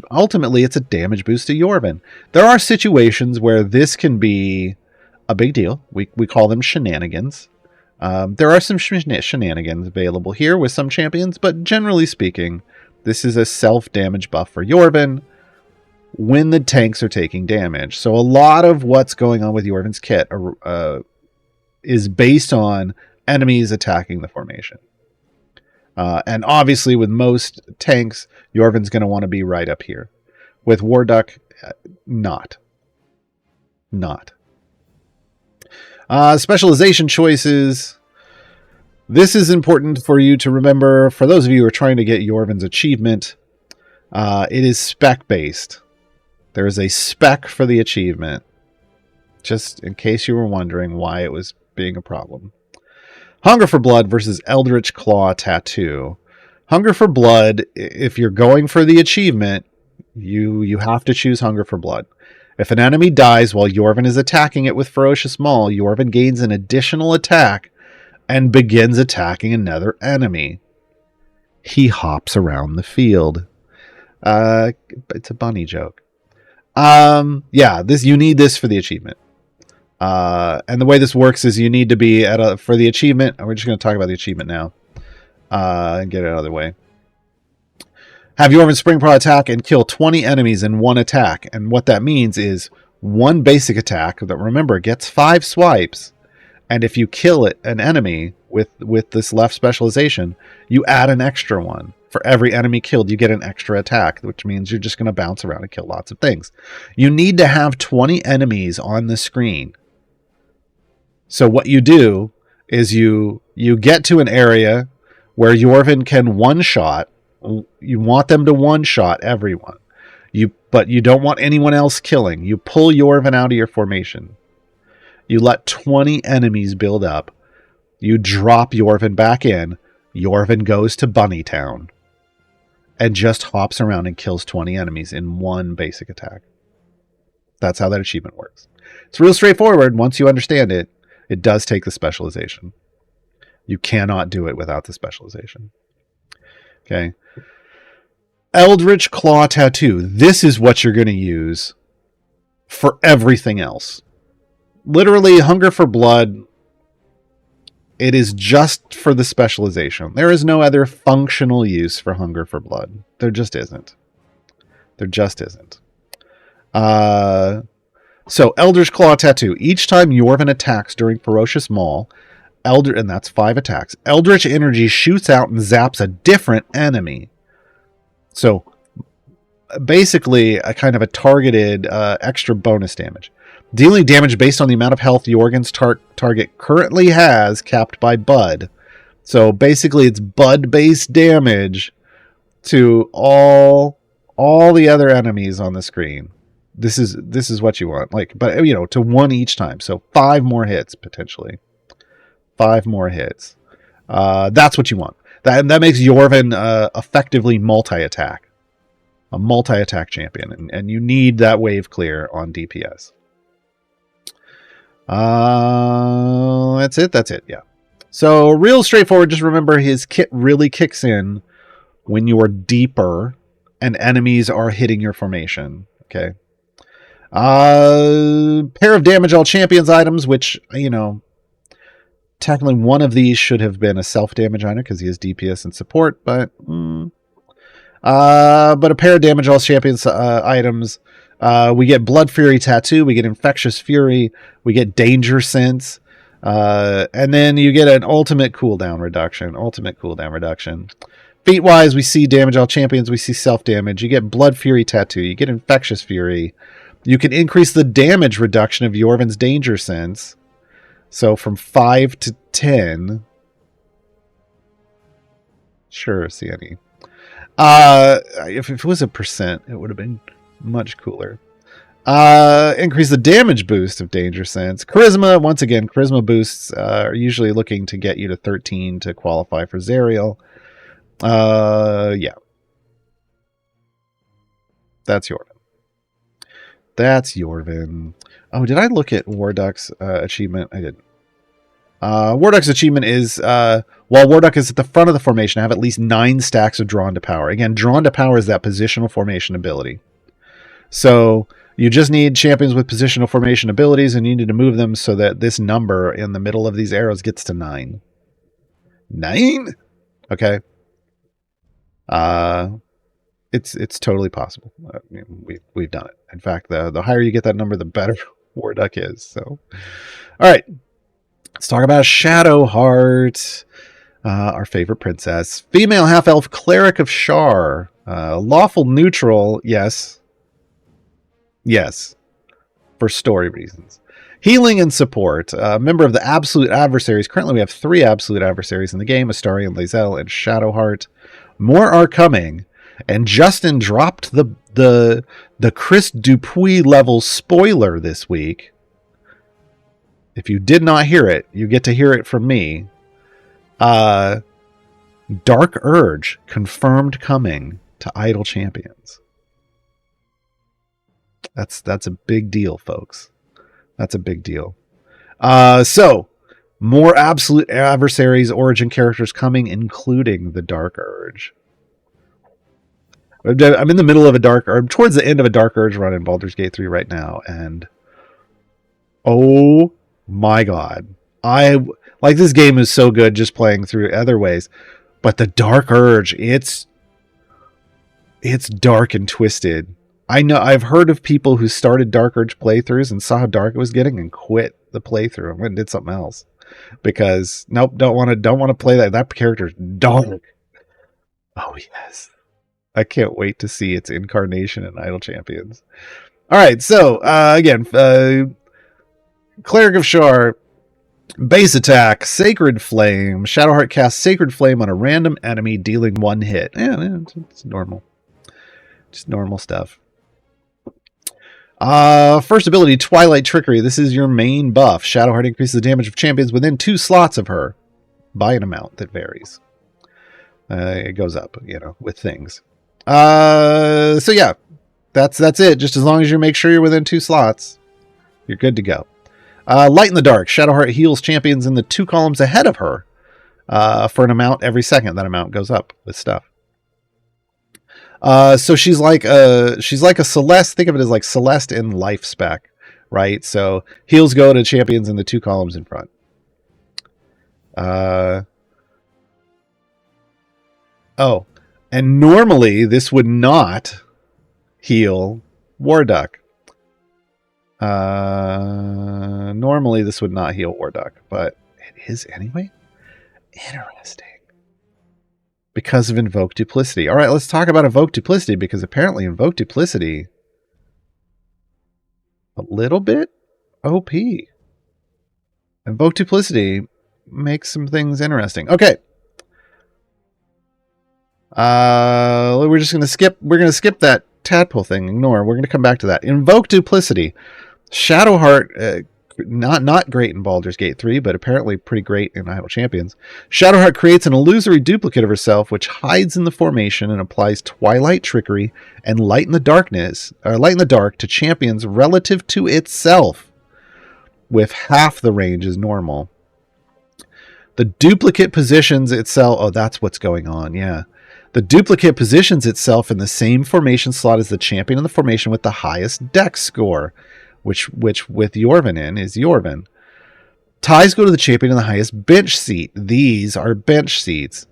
B: ultimately it's a damage boost to Yorven. There are situations where this can be a big deal. We call them shenanigans. There are some shenanigans available here with some champions, but generally speaking, this is a self-damage buff for Yorven when the tanks are taking damage. So a lot of what's going on with Yorven's kit is based on enemies attacking the formation. And obviously with most tanks, Yorven's going to want to be right up here. With Warduke, not. Specialization choices. This is important for you to remember. For those of you who are trying to get Yorven's achievement, it is spec-based. There is a spec for the achievement, just in case you were wondering why it was being a problem. Hunger for Blood versus Eldritch Claw Tattoo. Hunger for Blood, if you're going for the achievement, you have to choose Hunger for Blood. If an enemy dies while Yorven is attacking it with Ferocious Maul, Yorven gains an additional attack and begins attacking another enemy. He hops around the field. It's a bunny joke. You need this for the achievement. And the way this works is you need to be for the achievement. We're just going to talk about the achievement now. And get it out of the way. Have Yorven Spring Pro attack and kill 20 enemies in one attack. And what that means is one basic attack that, remember, gets 5 swipes. And if you kill an enemy with this left specialization, you add an extra one. For every enemy killed, you get an extra attack, which means you're just going to bounce around and kill lots of things. You need to have 20 enemies on the screen. So what you do is you get to an area where Yorven can one-shot. You want them to one-shot everyone. But you don't want anyone else killing. You pull Yorven out of your formation. You let 20 enemies build up. You drop Yorven back in. Yorven goes to Bunny Town and just hops around and kills 20 enemies in one basic attack. That's how that achievement works. It's real straightforward. Once you understand it, it does take the specialization. You cannot do it without the specialization. Okay. Eldritch Claw Tattoo. This is what you're going to use for everything else. Literally, Hunger for Blood. It is just for the specialization. There is no other functional use for Hunger for Blood. There just isn't. There just isn't. So, Eldritch Claw Tattoo. Each time Yorven attacks during Ferocious Maul, and that's 5 attacks, Eldritch Energy shoots out and zaps a different enemy. So, basically, a kind of a targeted extra bonus damage. Dealing damage based on the amount of health Yorgen's target currently has, capped by Bud. So, basically, it's Bud-based damage to all the other enemies on the screen. This is what you want. But to 1 each time. So 5 more hits potentially. 5 more hits. That's what you want. That makes Yorven effectively multi-attack. A multi-attack champion, and you need that wave clear on DPS. That's it. Yeah. So real straightforward. Just remember his kit really kicks in when you're deeper and enemies are hitting your formation. Okay. Pair of damage all champions items, which, technically one of these should have been a self-damage item because he has DPS and support, but a pair of damage all champions items. We get Blood Fury Tattoo, we get Infectious Fury, we get Danger Sense, and then you get an ultimate cooldown reduction. Feat-wise, we see damage all champions, we see self-damage, you get Blood Fury Tattoo, you get Infectious Fury. You can increase the damage reduction of Yorven's Danger Sense. So from 5 to 10. Sure, see any. If it was a percent, it would have been much cooler. Increase the damage boost of Danger Sense. Charisma, once again, charisma boosts are usually looking to get you to 13 to qualify for Zariel. Yeah. That's Yorven. Oh, did I look at Warduke's achievement? I didn't. Warduke's achievement is, while Warduke is at the front of the formation, have at least 9 stacks of Drawn to Power. Again, Drawn to Power is that positional formation ability. So you just need champions with positional formation abilities, and you need to move them so that this number in the middle of these arrows gets to 9. 9? Okay. It's totally possible. We've done it. In fact, the higher you get that number, the better Warduke is. So, all right, let's talk about Shadowheart, our favorite princess, female half-elf cleric of Shar, lawful neutral. Yes, for story reasons. Healing and support. Member of the absolute adversaries. Currently, we have 3 absolute adversaries in the game: Astarion, Lae'zel, and Shadowheart. More are coming. And Justin dropped the Chris Dupuis level spoiler this week. If you did not hear it, you get to hear it from me. Dark Urge confirmed coming to Idle Champions. That's a big deal, folks. That's a big deal. So more absolute adversaries, origin characters coming, including the Dark Urge. I'm in the middle of I'm towards the end of a Dark Urge run in Baldur's Gate 3 right now, and oh my god. This game is so good just playing through other ways, but the Dark Urge, it's dark and twisted. I know I've heard of people who started Dark Urge playthroughs and saw how dark it was getting and quit the playthrough and went and did something else because nope, don't want to play that. That character's dark. Oh yes. I can't wait to see its incarnation in Idle Champions. All right, so again, Cleric of Shar, base attack, Sacred Flame. Shadowheart casts Sacred Flame on a random enemy, dealing 1 hit. Yeah, it's normal. Just normal stuff. First ability, Twilight Trickery. This is your main buff. Shadowheart increases the damage of champions within 2 slots of her by an amount that varies. It goes up, with things. So yeah, that's it. Just as long as you make sure you're within 2 slots, you're good to go. Light in the Dark. Shadowheart heals champions in the 2 columns ahead of her for an amount every second. That amount goes up with stuff. So she's like a Celeste. Think of it as like Celeste in life spec, right? So heals go to champions in the 2 columns in front. Oh, and normally this would not heal Warduke. Normally this would not heal Warduke, but it is anyway. Interesting. Because of Invoke Duplicity. All right, let's talk about Invoke Duplicity, because apparently Invoke Duplicity a little bit OP. Invoke Duplicity makes some things interesting. Okay. We're just gonna skip. We're gonna skip that tadpole thing. Ignore. We're gonna come back to that. Invoke Duplicity. Shadowheart, not great in Baldur's Gate 3, but apparently pretty great in Idle Champions. Shadowheart creates an illusory duplicate of herself, which hides in the formation and applies Twilight Trickery and Light in the Dark to champions relative to itself, with half the range as normal. The duplicate positions itself. Oh, that's what's going on. Yeah. The duplicate positions itself in the same formation slot as the champion in the formation with the highest dex score, which with Yorven in is Yorven. Ties go to the champion in the highest bench seat. These are bench seats.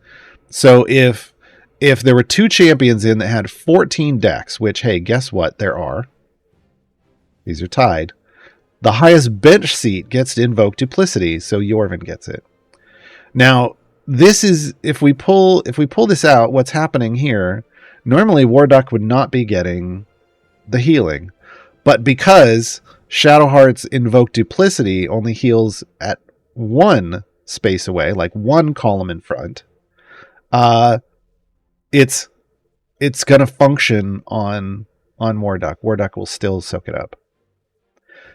B: So if there were 2 champions in that had 14 dex, which, hey, guess what? There are. These are tied. The highest bench seat gets to invoke Duplicity, so Yorven gets it. Now, this is, if we pull this out, what's happening here, normally Warduke would not be getting the healing. But because Shadowheart's Invoke Duplicity only heals at 1 space away, like 1 column in front, it's going to function on Warduke. Warduke will still soak it up.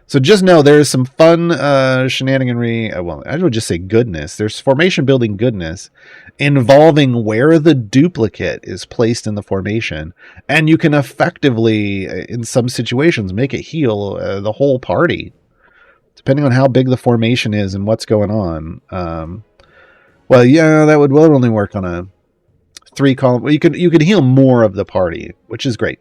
B: So just know there is some fun shenaniganry. Well, I would just say goodness. There's formation building goodness involving where the duplicate is placed in the formation. And you can effectively, in some situations, make it heal the whole party, depending on how big the formation is and what's going on. Well, yeah, that would only work on a 3 column. Well, you could heal more of the party, which is great.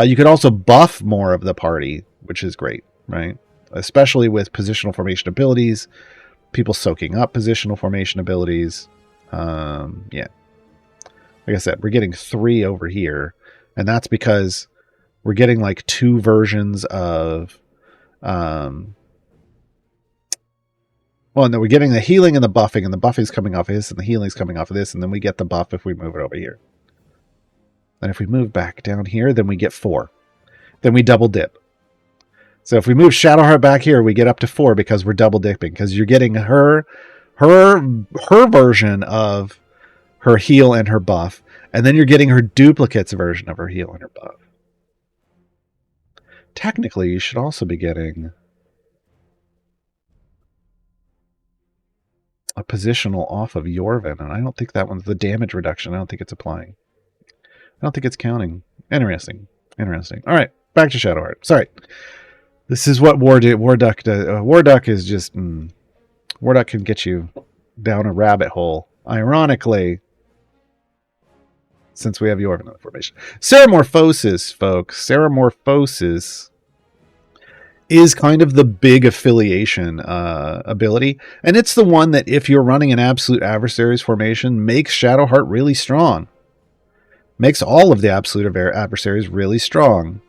B: You could also buff more of the party, which is great. Right, especially with positional formation abilities, people soaking up positional formation abilities. Yeah, like I said, we're getting 3 over here, and that's because we're getting like 2 versions of well, no, we're getting the healing and the buffing's coming off of this, and the healing's coming off of this, and then we get the buff if we move it over here. And if we move back down here, then we get 4. Then we double dip. So if we move Shadowheart back here, we get up to 4 because we're double dipping, because you're getting her version of her heal and her buff, and then you're getting her duplicate's version of her heal and her buff. Technically, you should also be getting a positional off of Yorven, and I don't think that one's the damage reduction. I don't think it's applying. I don't think it's counting. Interesting. All right, back to Shadowheart. Sorry. This is what Warduke does. Warduke is just... Warduke can get you down a rabbit hole. Ironically, since we have Yorven in the formation. Ceramorphosis, folks. Ceramorphosis is kind of the big affiliation ability. And it's the one that, if you're running an absolute adversaries formation, makes Shadowheart really strong. Makes all of the absolute adversaries really strong.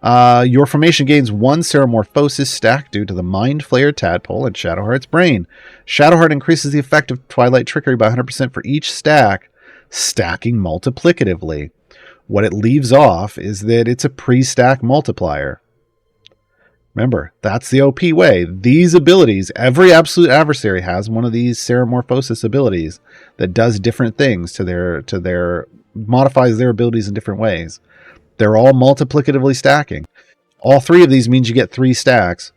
B: Your formation gains 1 Ceramorphosis stack due to the Mind Flayer Tadpole and Shadowheart's Brain. Shadowheart increases the effect of Twilight Trickery by 100% for each stack, stacking multiplicatively. What it leaves off is that it's a pre-stack multiplier. Remember, that's the OP way. These abilities, every absolute adversary has one of these Ceramorphosis abilities that does different things to their modifies their abilities in different ways. They're all multiplicatively stacking. All 3 of these means you get 3 stacks.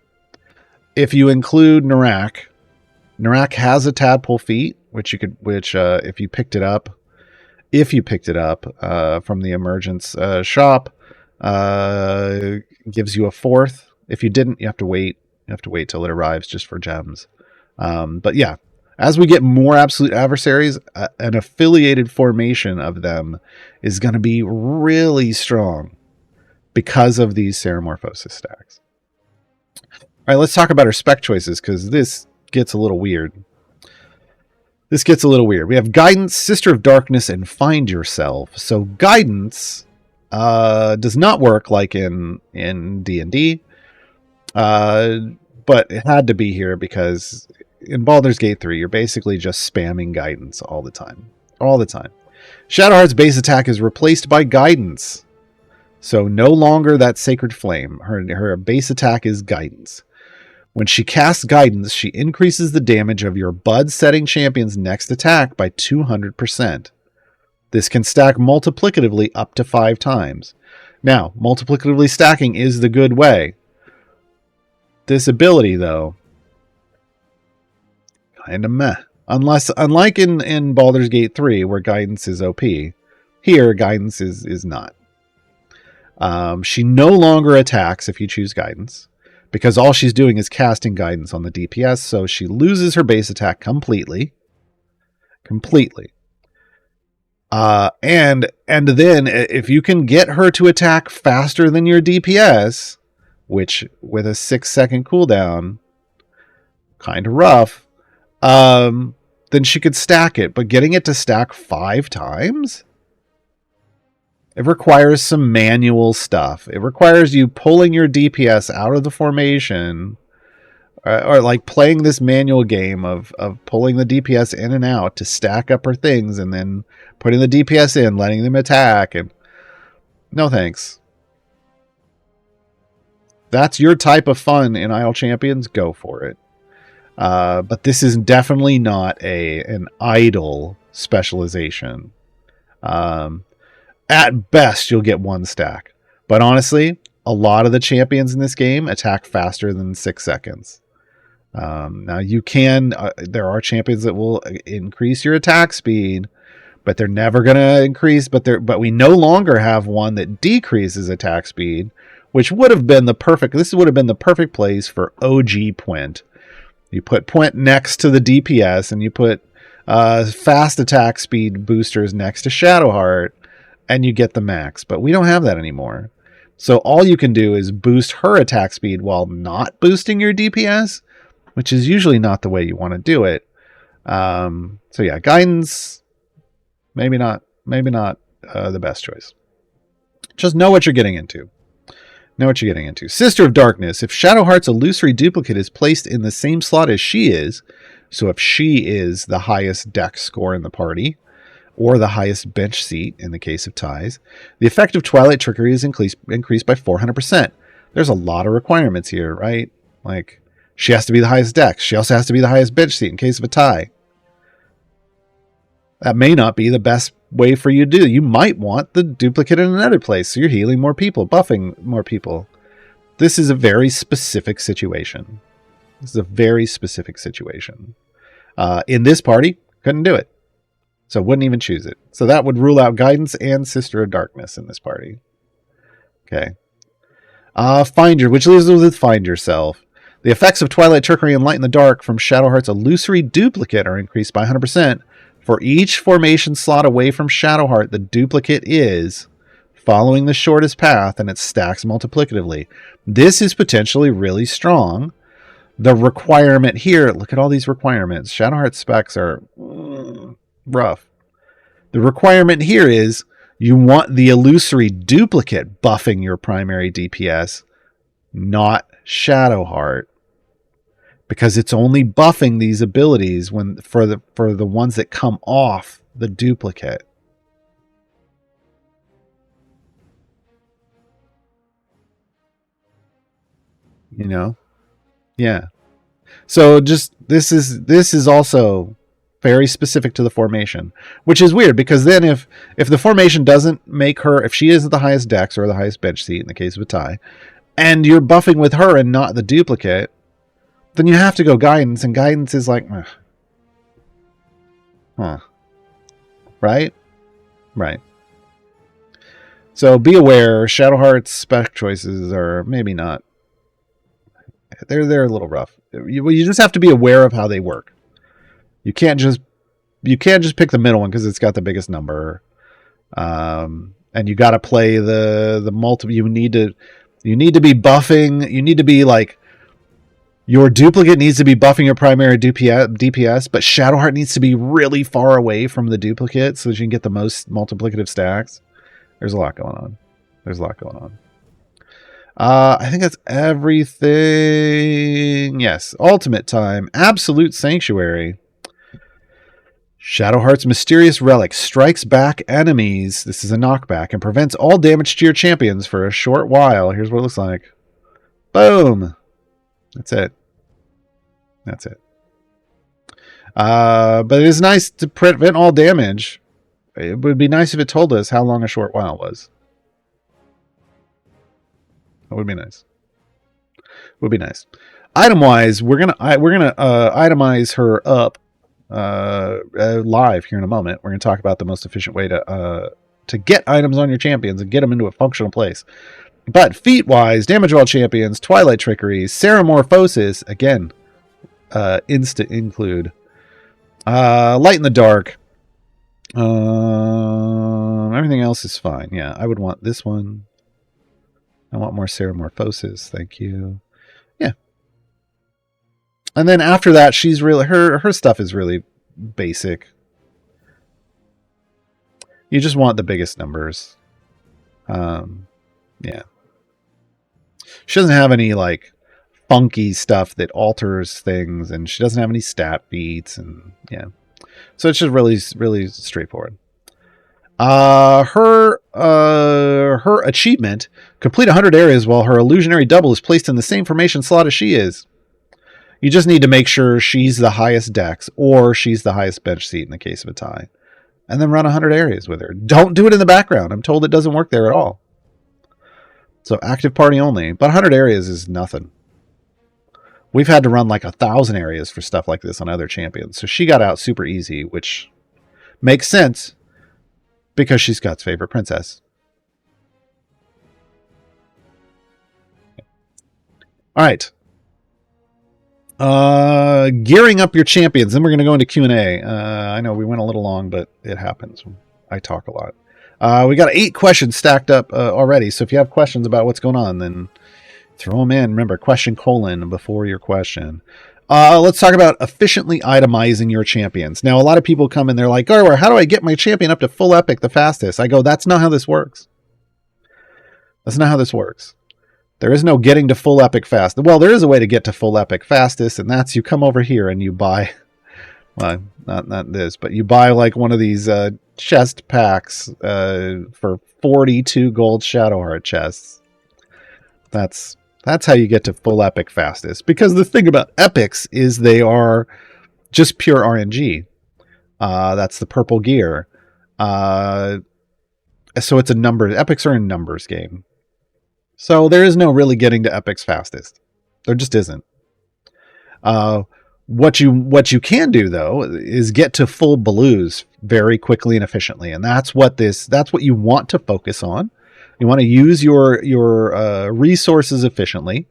B: If you include Narak has a tadpole feat, which if you picked it up from the emergence shop, gives you a 4th. If you didn't, you have to wait. You have to wait till it arrives just for gems. But yeah, As we get more absolute adversaries, an affiliated formation of them is going to be really strong because of these Ceramorphosis stacks. All right, let's talk about our spec choices, because this gets a little weird. We have Guidance, Sister of Darkness, and Find Yourself. So Guidance does not work like in D&D, but it had to be here because in Baldur's Gate 3, you're basically just spamming Guidance all the time. Shadowheart's base attack is replaced by Guidance. So no longer that Sacred Flame. Her base attack is Guidance. When she casts Guidance, she increases the damage of your Bud-setting champion's next attack by 200%. This can stack multiplicatively up to 5 times. Now, multiplicatively stacking is the good way. This ability, though, kind of meh. Unlike in Baldur's Gate 3, where Guidance is OP, here Guidance is not. She no longer attacks if you choose Guidance, because all she's doing is casting Guidance on the DPS, so she loses her base attack completely. And then if you can get her to attack faster than your DPS, which with a 6-second cooldown, kind of rough, then she could stack it. But getting it to stack 5 times? It requires some manual stuff. It requires you pulling your DPS out of the formation, or like playing this manual game of pulling the DPS in and out to stack up her things, and then putting the DPS in, letting them attack. And no thanks. That's your type of fun in Isle Champions. Go for it. But this is definitely not an idle specialization. At best, you'll get 1 stack. But honestly, a lot of the champions in this game attack faster than 6 seconds. Now you can, there are champions that will increase your attack speed, but they're never going to increase. But we no longer have one that decreases attack speed, which would have been this would have been the perfect place for OG Puent. You put Puent next to the DPS, and you put fast attack speed boosters next to Shadowheart, and you get the max. But we don't have that anymore. So all you can do is boost her attack speed while not boosting your DPS, which is usually not the way you want to do it. So yeah, Guidance, maybe not the best choice. Just know what you're getting into. Sister of Darkness. If Shadowheart's illusory duplicate is placed in the same slot as she is, so if she is the highest dex score in the party, or the highest bench seat in the case of ties, the effect of Twilight Trickery is increased by 400%. There's a lot of requirements here, right? Like, she has to be the highest dex. She also has to be the highest bench seat in case of a tie. That may not be the best way for you to do. You might want the duplicate in another place, so you're healing more people, buffing more people. This is a very specific situation. In this party, couldn't do it. So wouldn't even choose it. So that would rule out Guidance and Sister of Darkness in this party. Okay. Which leaves us with Find Yourself. The effects of Twilight Trickery and Light in the Dark from Shadowheart's illusory duplicate are increased by 100%. For each formation slot away from Shadowheart, the duplicate is following the shortest path, and it stacks multiplicatively. This is potentially really strong. The requirement here, look at all these requirements. Shadowheart specs are rough. The requirement here is you want the illusory duplicate buffing your primary DPS, not Shadowheart, because it's only buffing these abilities for the ones that come off the duplicate. You know? Yeah. So just this is also very specific to the formation, which is weird, because then if the formation doesn't make her, if she isn't the highest dex or the highest bench seat in the case of a tie, and you're buffing with her and not the duplicate, then you have to go Guidance, and Guidance is like, right? So be aware, Shadowheart's spec choices are maybe not, they're a little rough. You just have to be aware of how they work. You can't just pick the middle one because it's got the biggest number. And you got to play the multiple. You need to be buffing. You need to be like, your duplicate needs to be buffing your primary DPS, but Shadowheart needs to be really far away from the duplicate so that you can get the most multiplicative stacks. There's a lot going on. I think that's everything. Yes. Ultimate time. Absolute Sanctuary. Shadowheart's mysterious relic strikes back enemies. This is a knockback and prevents all damage to your champions for a short while. Here's what it looks like. Boom. That's it. But it is nice to prevent all damage. It would be nice if it told us how long a short while was. That would be nice. Item-wise, we're gonna itemize her up live here in a moment. We're gonna talk about the most efficient way to get items on your champions and get them into a functional place. But feat-wise, damage all champions, Twilight Trickery, Ceramorphosis, again, insta include, Light in the Dark. Everything else is fine. Yeah, I would want this one. I want more Ceramorphosis. Thank you. Yeah. And then after that, she's really her stuff is really basic. You just want the biggest numbers. Yeah. She doesn't have any like funky stuff that alters things, and she doesn't have any stat beats, and yeah. So it's just really straightforward. Her achievement: complete 100 areas while her illusionary double is placed in the same formation slot as she is. You just need to make sure she's the highest dex or she's the highest bench seat in the case of a tie, and then run 100 areas with her. Don't do it in the background. I'm told it doesn't work there at all. So active party only, but 100 areas is nothing. We've had to run like 1,000 areas for stuff like this on other champions. So she got out super easy, which makes sense because she's Scott's favorite princess. All right. Gearing up your champions. Then we're going to go into Q&A. I know we went a little long, but it happens. I talk a lot. We got 8 questions stacked up already. So if you have questions about what's going on, then throw them in. Remember, question : before your question. Let's talk about efficiently itemizing your champions. Now, a lot of people come in, they're like, Gaarawarr, how do I get my champion up to full epic the fastest? I go, that's not how this works. There is no getting to full epic fast. Well, there is a way to get to full epic fastest, and that's you come over here and you buy, well, not this, but you buy like one of these chest packs for 42 gold Shadowheart chests. That's how you get to full epic fastest. Because the thing about epics is they are just pure RNG. That's the purple gear. So it's a number. Epics are a numbers game. So there is no really getting to epics fastest. There just isn't. What you can do though is get to full blues very quickly and efficiently, and that's what you want to focus on. You want to use your resources efficiently.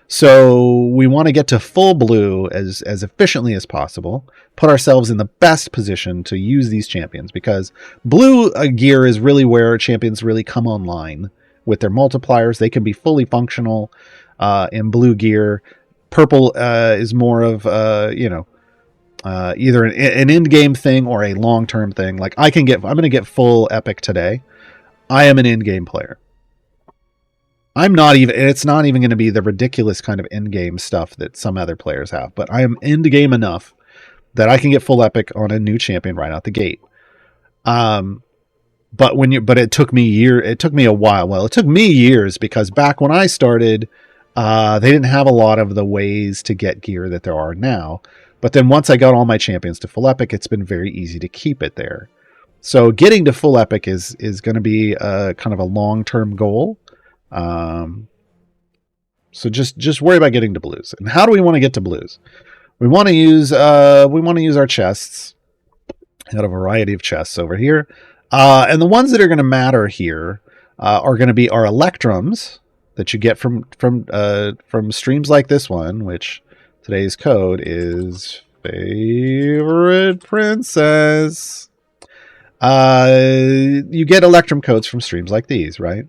B: So we want to get to full blue as efficiently as possible. Put ourselves in the best position to use these champions, because blue gear is really where champions really come online with their multipliers. They can be fully functional in blue gear. Purple is more of either an in-game thing or a long-term thing. Like I'm going to get full epic today. I am an in-game player. It's not even going to be the ridiculous kind of in-game stuff that some other players have, but I am in-game enough that I can get full epic on a new champion right out the gate. But it took me a while. Well, it took me years, because back when I started, they didn't have a lot of the ways to get gear that there are now. But then once I got all my champions to full epic, it's been very easy to keep it there. So getting to full epic is going to be kind of a long-term goal. So just worry about getting to blues. And how do we want to get to blues? We want to use our chests. Got a variety of chests over here. And the ones that are going to matter here are going to be our electrums that you get from streams like this one, which today's code is favorite princess. You get Electrum codes from streams like these, right?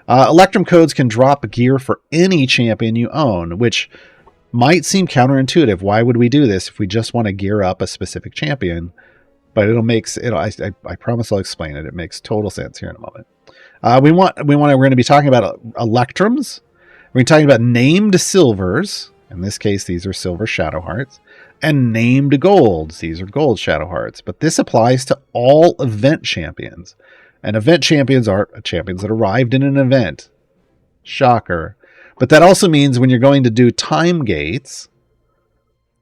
B: Electrum codes can drop gear for any champion you own, which might seem counterintuitive. Why would we do this if we just want to gear up a specific champion? But I promise I'll explain it. It makes total sense here in a moment. We're going to be talking about Electrums. We're talking about named silvers. In this case, these are silver Shadowhearts. And named golds. These are gold Shadowhearts. But this applies to all event champions. And event champions are champions that arrived in an event. Shocker. But that also means when you're going to do time gates,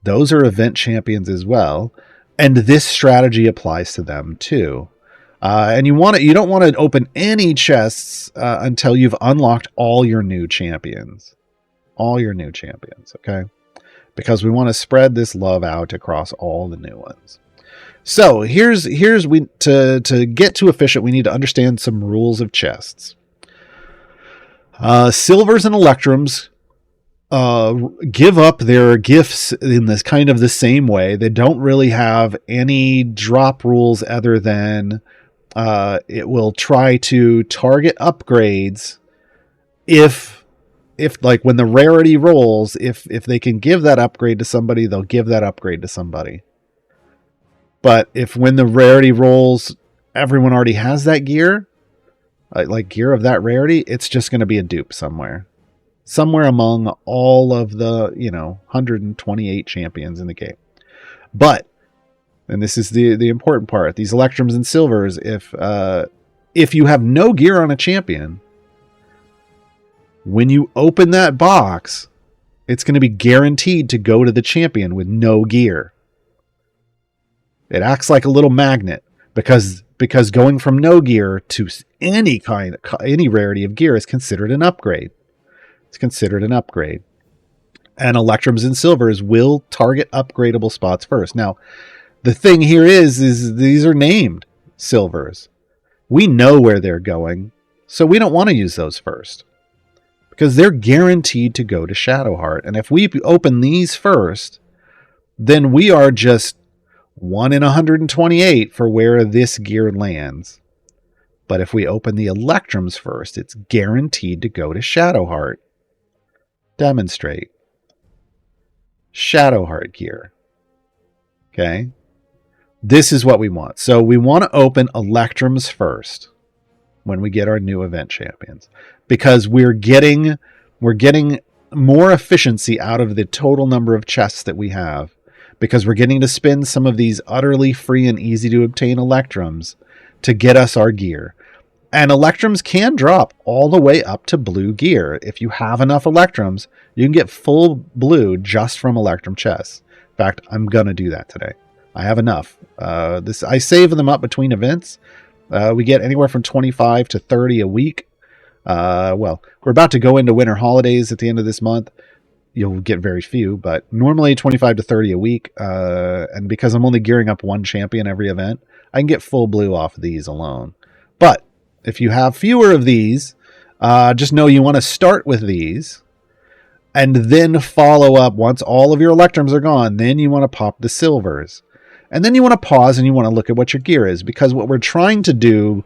B: those are event champions as well. And this strategy applies to them too. And you don't want to open any chests until you've unlocked all your new champions. All your new champions, okay? Because we want to spread this love out across all the new ones. So here's to get to efficient, we need to understand some rules of chests. Silvers and Electrums give up their gifts in this kind of the same way. They don't really have any drop rules other than it will try to target upgrades if like when the rarity rolls, if they can give that upgrade to somebody, they'll give that upgrade to somebody. But if when the rarity rolls, everyone already has that gear, like gear of that rarity, it's just going to be a dupe somewhere among all of the 128 champions in the game. But, and this is the important part, these Electrums and Silvers, if you have no gear on a champion, when you open that box, it's going to be guaranteed to go to the champion with no gear. It acts like a little magnet because going from no gear to any rarity of gear is considered an upgrade. It's considered an upgrade. And Electrums and Silvers will target upgradable spots first. Now, the thing here is these are named Silvers. We know where they're going, so we don't want to use those first. Because they're guaranteed to go to Shadowheart. And if we open these first, then we are just 1 in 128 for where this gear lands. But if we open the Electrums first, it's guaranteed to go to Shadowheart. Demonstrate. Shadowheart gear. Okay? This is what we want. So we want to open Electrums first when we get our new event champions. Because we're getting more efficiency out of the total number of chests that we have. Because we're getting to spend some of these utterly free and easy to obtain Electrums to get us our gear. And Electrums can drop all the way up to blue gear. If you have enough Electrums, you can get full blue just from Electrum chests. In fact, I'm going to do that today. I have enough. I save them up between events. We get anywhere from 25 to 30 a week. Well, we're about to go into winter holidays at the end of this month. You'll get very few, but normally 25 to 30 a week. And because I'm only gearing up one champion every event, I can get full blue off of these alone. But if you have fewer of these, just know you want to start with these and then follow up once all of your Electrums are gone. Then you want to pop the Silvers. And then you want to pause and you want to look at what your gear is, because what we're trying to do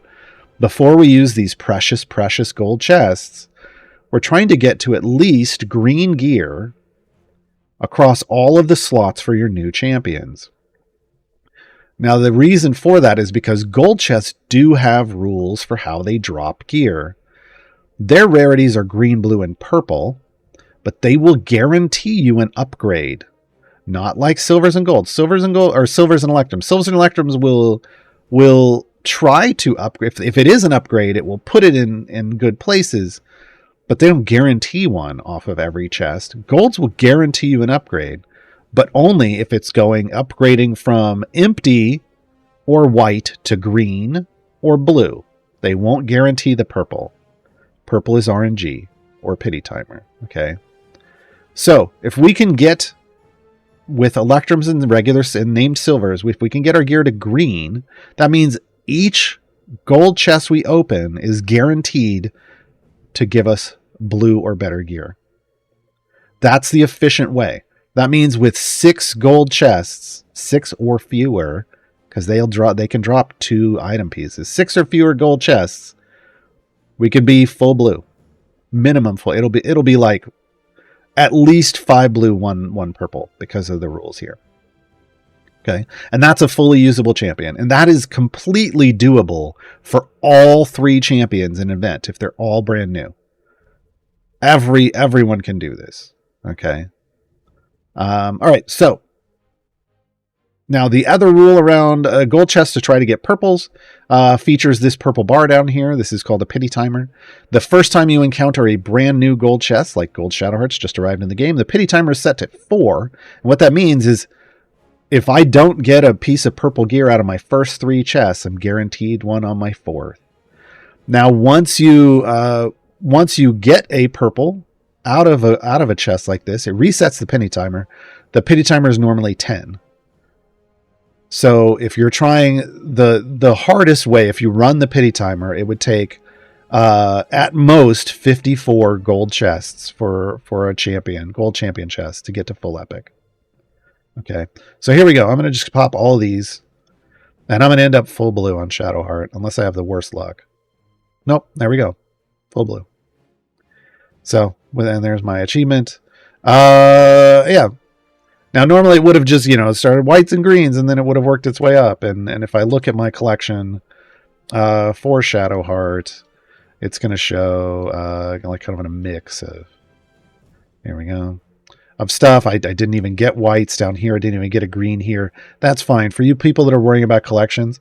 B: before we use these precious, precious gold chests, we're trying to get to at least green gear across all of the slots for your new champions. Now, the reason for that is because gold chests do have rules for how they drop gear. Their rarities are green, blue, and purple, but they will guarantee you an upgrade. Not like silvers and gold. Silvers and Electrums. Silvers and Electrums will try to upgrade. If it is an upgrade, it will put it in good places, but they don't guarantee one off of every chest. Golds will guarantee you an upgrade, but only if it's upgrading from empty or white to green or blue. They won't guarantee the purple. Purple is RNG or pity timer. Okay. So if we can get with Electrums and regular and named Silvers, if we can get our gear to green, that means each gold chest we open is guaranteed to give us blue or better gear. That's the efficient way. That means with 6 gold chests, 6 or fewer, because they can drop 2 item pieces. 6 or fewer gold chests, we could be full blue. Minimum full. It'll be like at least 5 blue, 1 purple because of the rules here. Okay. And that's a fully usable champion. And that is completely doable for all 3 champions in an event if they're all brand new. Everyone can do this. Okay. All right. So now the other rule around a gold chest to try to get purples features this purple bar down here. This is called a pity timer. The first time you encounter a brand new gold chest, like gold Shadowhearts just arrived in the game, the pity timer is set to 4. And what that means is if I don't get a piece of purple gear out of my first 3 chests, I'm guaranteed one on my 4th. Now, once you get a purple out of a chest like this, it resets the pity timer. The pity timer is normally 10. So if you're trying the hardest way, if you run the pity timer, it would take at most 54 gold chests for a gold champion chest to get to full epic. Okay, so here we go. I'm going to just pop all these, and I'm going to end up full blue on Shadowheart, unless I have the worst luck. Nope, there we go. Full blue. So, and there's my achievement. Yeah. Now, normally it would have just, started whites and greens, and then it would have worked its way up. And if I look at my collection for Shadowheart, it's going to show like kind of a mix of, here we go, of stuff. I didn't even get whites down here. I didn't even get a green here. That's fine. For you people that are worrying about collections,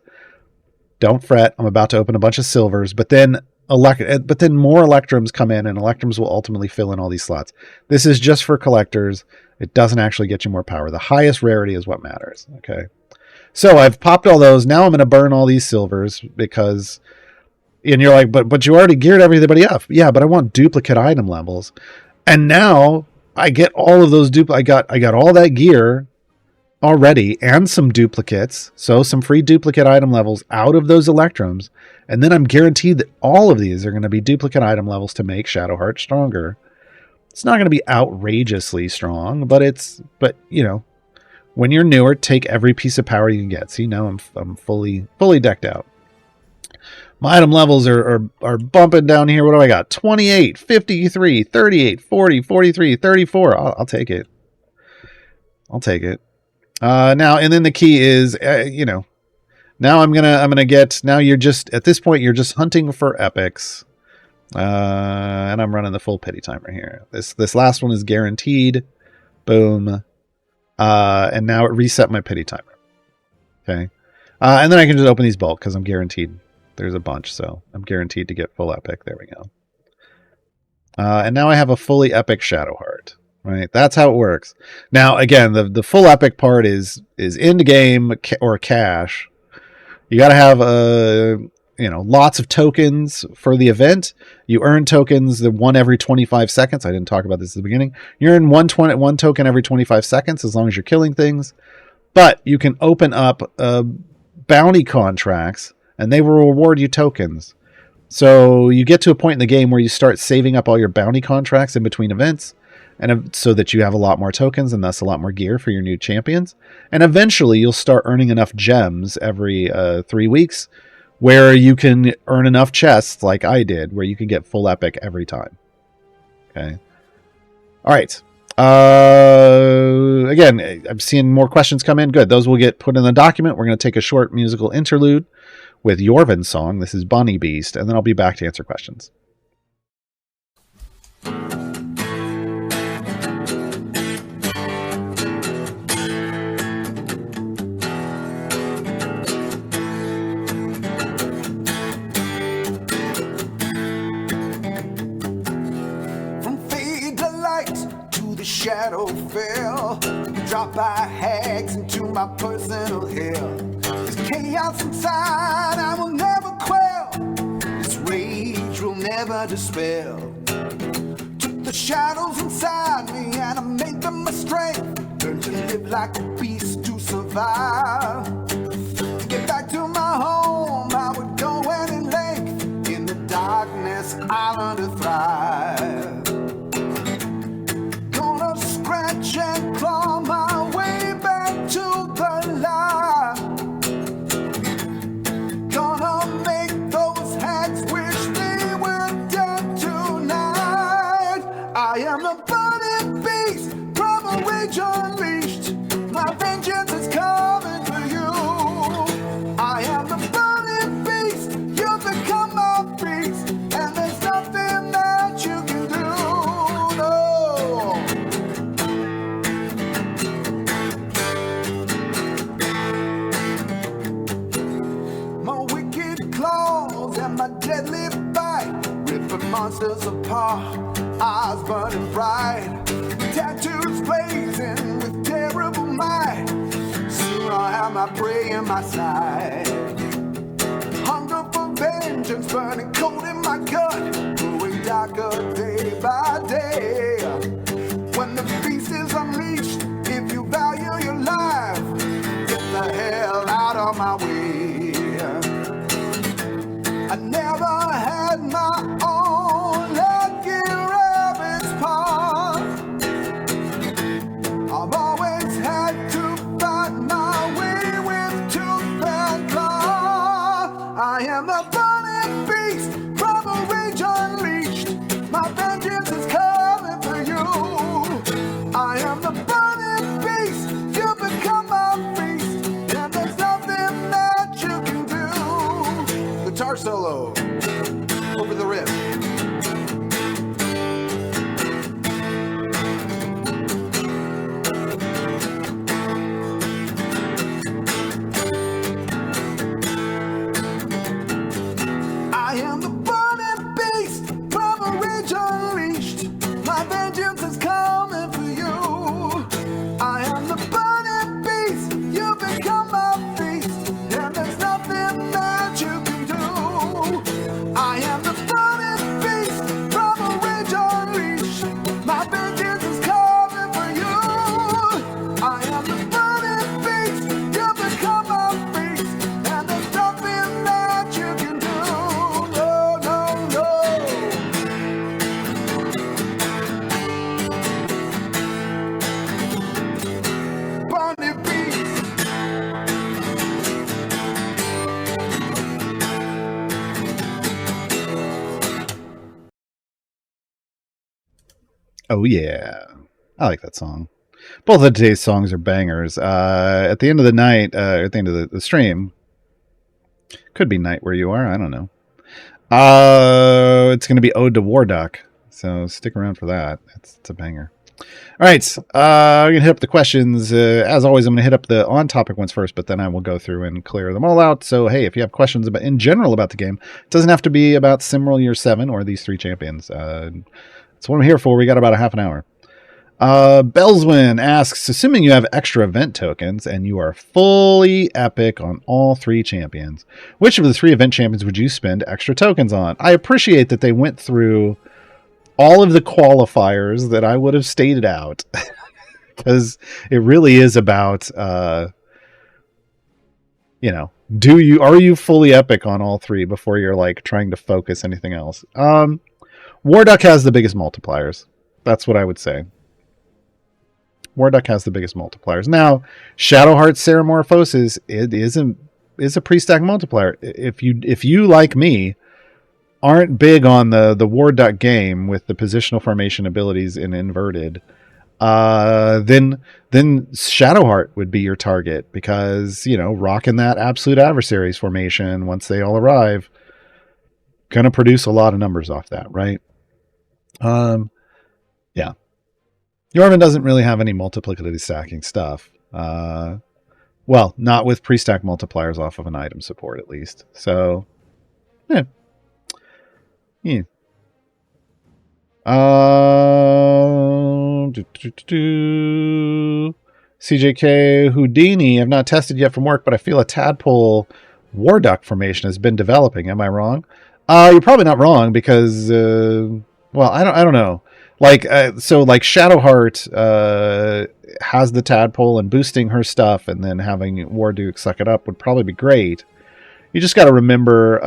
B: don't fret. I'm about to open a bunch of silvers, but then more electrums come in, and electrums will ultimately fill in all these slots. This is just for collectors. It doesn't actually get you more power. The highest rarity is what matters. Okay. So I've popped all those. Now I'm going to burn all these silvers because, and you're like, but you already geared everybody up. Yeah, but I want duplicate item levels. And now I get all of those I got all that gear already and some duplicates. So some free duplicate item levels out of those electrums. And then I'm guaranteed that all of these are going to be duplicate item levels to make Shadowheart stronger. It's not going to be outrageously strong, but when you're newer, take every piece of power you can get. See, now I'm fully decked out. My item levels are bumping down here. What do I got? 28, 53, 38, 40, 43, 34. I'll take it. I'll take it. Now, and then the key is, now I'm gonna get. Now you're just at this point you're just hunting for epics, and I'm running the full pity timer here. This last one is guaranteed. Boom, and now it reset my pity timer. Okay, and then I can just open these bulk because I'm guaranteed. There's a bunch, so I'm guaranteed to get full epic. There we go. And now I have a fully epic Shadowheart. Right, that's how it works. Now, again, the full epic part is end game or cash. You got to have lots of tokens for the event. You earn tokens the one every 25 seconds. I didn't talk about this at the beginning. You earn one token every 25 seconds as long as you're killing things. But you can open up bounty contracts, and they will reward you tokens. So you get to a point in the game where you start saving up all your bounty contracts in between events, and so that you have a lot more tokens and thus a lot more gear for your new champions. And eventually you'll start earning enough gems every 3 weeks where you can earn enough chests like I did, where you can get full epic every time. Okay. All right. Again, I'm seeing more questions come in. Good. Those will get put in the document. We're going to take a short musical interlude with Yorven's song. This is Bonnie Beast, and then I'll be back to answer questions.
A: Shadow fell, dropped by hags into my personal hell. There's chaos inside, I will never quell. This rage will never dispel. Took the shadows inside me and I made them my strength. Learned to live like a beast to survive. To get back to my home, I would go any length. In the darkness, I learned to thrive. Scratch and claw am a burning beast from a rage unleashed. My vengeance is coming for you. I am the burning beast. You become my beast, and there's nothing that you can do. No. My wicked claws and my deadly bite, ripping monsters apart. Eyes burning bright, tattoos blazing with terrible might. Soon I'll have my prey in my sight. Hunger for vengeance burning cold in my gut, growing darker day by day. When the beast is unleashed, if you value your life, get the hell out of my way. I never had my own lucky rabbit's paw. I've always had to fight my way with tooth and claw. I am the burning beast from a rage unleashed. My vengeance is coming for you. I am the burning beast. You become my feast, and there's nothing that you can do. Guitar solo over the riff. I am the burning beast from a rage unleashed. My vengeance is coming for you. I am the burning beast. You become my feast, and there's nothing that you can do. I am the burning beast from a rage unleashed. My vengeance is coming for you. I am the burning beast. You become my feast, and there's nothing that you can do. No, no, no. Burning beast.
B: Oh yeah, I like that song. Both of today's songs are bangers. At the end of the night, at the end of the stream, could be night where you are. I don't know. It's going to be Ode to Warduke, so stick around for that. It's a banger. All right, we're gonna hit up the questions. As always, I'm gonna hit up the on-topic ones first, but then I will go through and clear them all out. So hey, if you have questions about in general about the game, it doesn't have to be about Simril Year 7 or these three champions. That's what I'm here for. We got about a half an hour. Belswin asks, assuming you have extra event tokens and you are fully epic on all three champions, which of the three event champions would you spend extra tokens on? I appreciate that they went through all of the qualifiers that I would have stated out, because it really is about, are you fully epic on all three before you're like trying to focus anything else? Warduke has the biggest multipliers. That's what I would say. Warduke has the biggest multipliers. Now, Shadowheart Ceramorphosis is a pre-stack multiplier. If you like me aren't big on the Warduke game with the positional formation abilities in inverted, then Shadowheart would be your target, because rocking that absolute adversaries formation once they all arrive, gonna produce a lot of numbers off that, right? Yeah. Yorven doesn't really have any multiplicative stacking stuff. Well, not with pre-stack multipliers off of an item support, at least. So, yeah. CJK Houdini, I've not tested yet from work, but I feel a tadpole Warduke formation has been developing. Am I wrong? You're probably not wrong, because I don't know. Like Shadowheart has the tadpole, and boosting her stuff and then having Warduke suck it up would probably be great. You just got to remember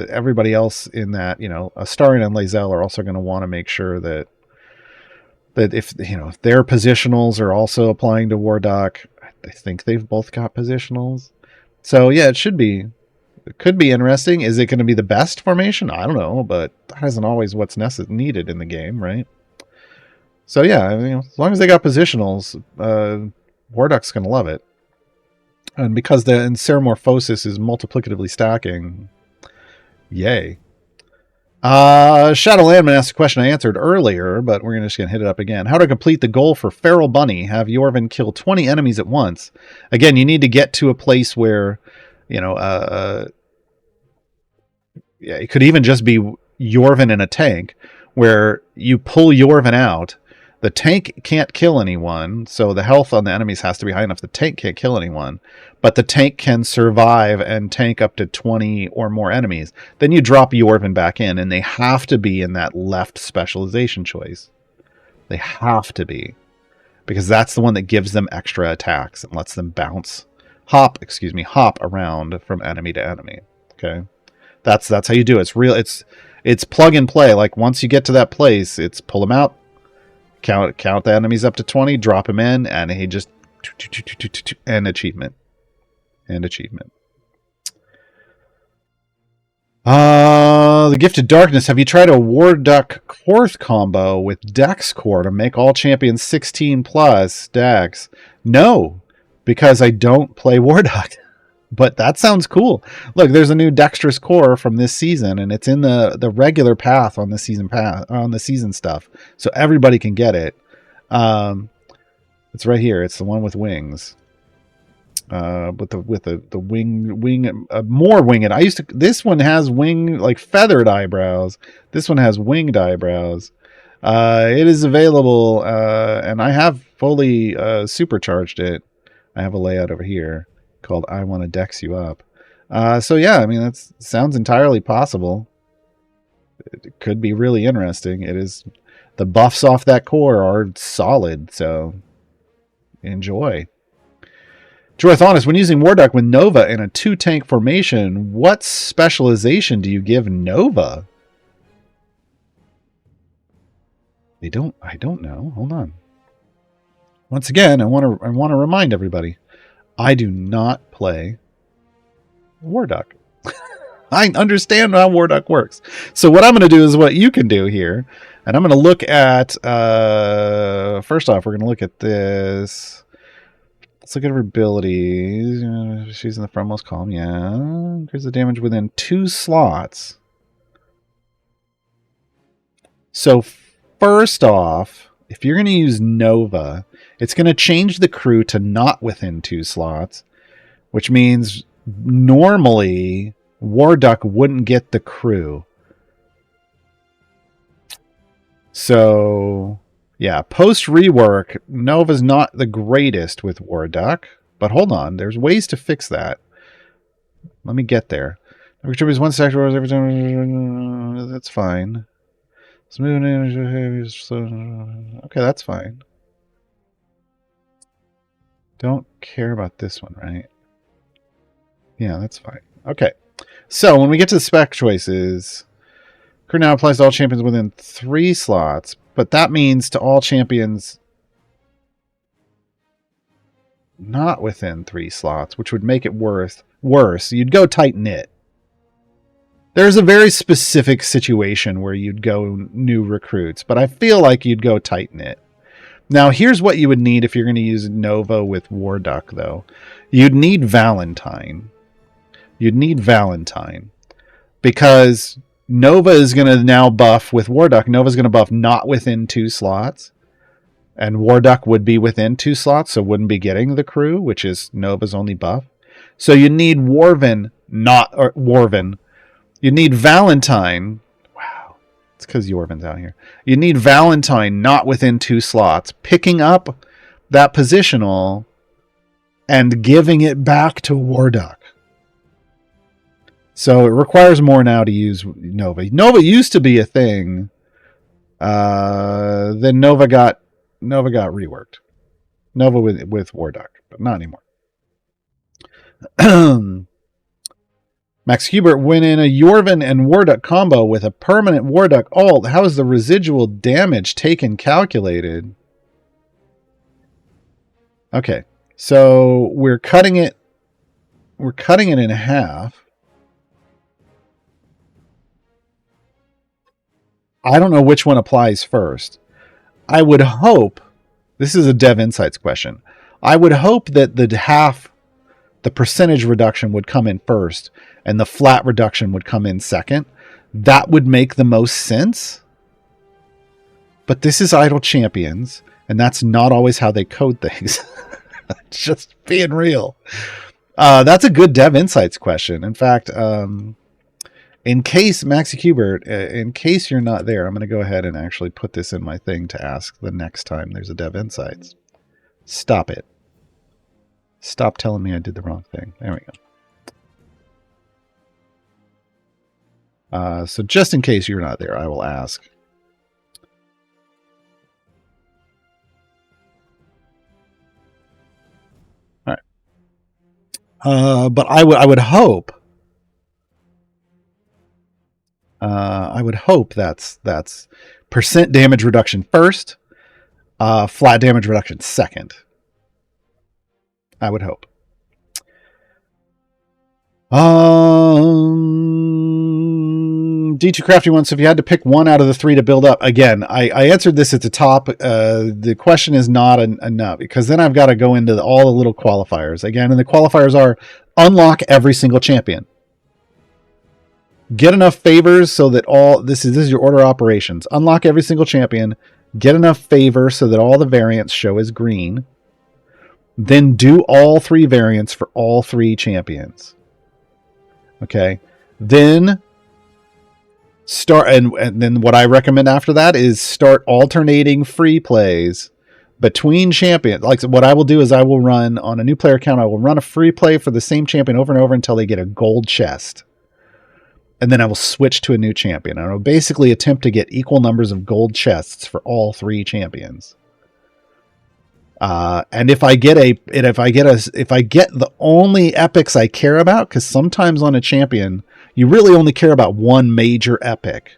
B: everybody else in that, Astarion and Lae'zel are also going to want to make sure that if their positionals are also applying to Warduke. I think they've both got positionals. So yeah, it could be interesting. Is it going to be the best formation? I don't know, but that isn't always what's needed in the game, right? So yeah, I mean, as long as they got positionals, Warduke's going to love it. And because the Ceramorphosis is multiplicatively stacking, yay. Shadow Landman asked a question I answered earlier, but we're just going to hit it up again. How to complete the goal for Feral Bunny? Have Yorven kill 20 enemies at once. Again, you need to get to a place where, yeah, it could even just be Yorven in a tank, where you pull Yorven out. The tank can't kill anyone, so the health on the enemies has to be high enough. The tank can't kill anyone, but the tank can survive and tank up to 20 or more enemies. Then you drop Yorven back in, and they have to be in that left specialization choice. They have to be, because that's the one that gives them extra attacks and lets them hop around from enemy to enemy. Okay, that's how you do it. It's plug and play. Like once you get to that place, it's pull them out. Count the enemies up to 20, drop him in, and he just and achievement. The Gifted Darkness. Have you tried a Warduke Korth combo with Dex Core to make all champions 16 plus Dex? No, because I don't play Warduke. But that sounds cool. Look, there's a new Dexterous Core from this season, and it's in the regular path on the season stuff, so everybody can get it. It's right here. It's the one with wings. With the wing more winged. This one has like feathered eyebrows. This one has winged eyebrows. It is available, and I have fully supercharged it. I have a layout over here called I Want to Dex You Up. So yeah, I mean, that sounds entirely possible. It could be really interesting. It is, the buffs off that core are solid, so enjoy. Joythonis, when using Warduke with Nova in a 2-tank formation, what specialization do you give Nova? I don't know. Hold on. Once again, I want to remind everybody, I do not play Warduke. I understand how Warduke works. So what I'm going to do is what you can do here. And I'm going to look at, first off, we're going to look at this. Let's look at her abilities. She's in the frontmost column. Yeah. Increase the damage within 2 slots. So first off, if you're going to use Nova, it's going to change the crew to not within 2 slots, which means normally Warduke wouldn't get the crew. So, yeah, post-rework, Nova's not the greatest with Warduke, but hold on, there's ways to fix that. Let me get there. Contributes 1 sector every time. That's fine. Okay, that's fine. Don't care about this one, right? Yeah, that's fine. Okay. So when we get to the spec choices, crew now applies to all champions within 3 slots, but that means to all champions not within 3 slots, which would make it worse. You'd go tight knit. There's a very specific situation where you'd go new recruits, but I feel like you'd go tight knit. Now, here's what you would need if you're going to use Nova with Warduke, though. You'd need Valentine. Because Nova is going to now buff with Warduke. Nova's going to buff not within 2 slots. And Warduke would be within 2 slots, so wouldn't be getting the crew, which is Nova's only buff. So you need Warven. You need Valentine. Wow. It's because Yorven's out here. You need Valentine not within 2 slots, picking up that positional and giving it back to Warduke. So it requires more now to use Nova. Nova used to be a thing. Then Nova got reworked. Nova with Warduke, but not anymore. Max Hubert went in a Yorven and Warduke combo with a permanent Warduke ult. How is the residual damage taken calculated? Okay, so we're cutting it in half. I don't know which one applies first. I would hope, this is a Dev Insights question, I would hope that the percentage reduction would come in first and the flat reduction would come in second. That would make the most sense. But this is Idle Champions, and that's not always how they code things. Just being real. That's a good Dev Insights question. In fact, in case, Maxi Kubert, in case you're not there, I'm going to go ahead and actually put this in my thing to ask the next time there's a Dev Insights. Stop it. Stop telling me I did the wrong thing. There we go. So just in case you're not there, I will ask. All right. But I would hope. I would hope that's percent damage reduction first, flat damage reduction second. I would hope. D2 Crafty one. So if you had to pick one out of the three to build up, again, I answered this at the top. The question is not enough, because then I've got to go into all the little qualifiers again, and the qualifiers are unlock every single champion, get enough favors so that all this is your order operations. Unlock every single champion, get enough favor so that all the variants show as green. Then do all three variants for all three champions. Okay. Then start, and then what I recommend after that is start alternating free plays between champions. Like what I will do is I will run on a new player account. I will run a free play for the same champion over and over until they get a gold chest. And then I will switch to a new champion. I will basically attempt to get equal numbers of gold chests for all three champions. And if I get the only epics I care about, because sometimes on a champion you really only care about one major epic,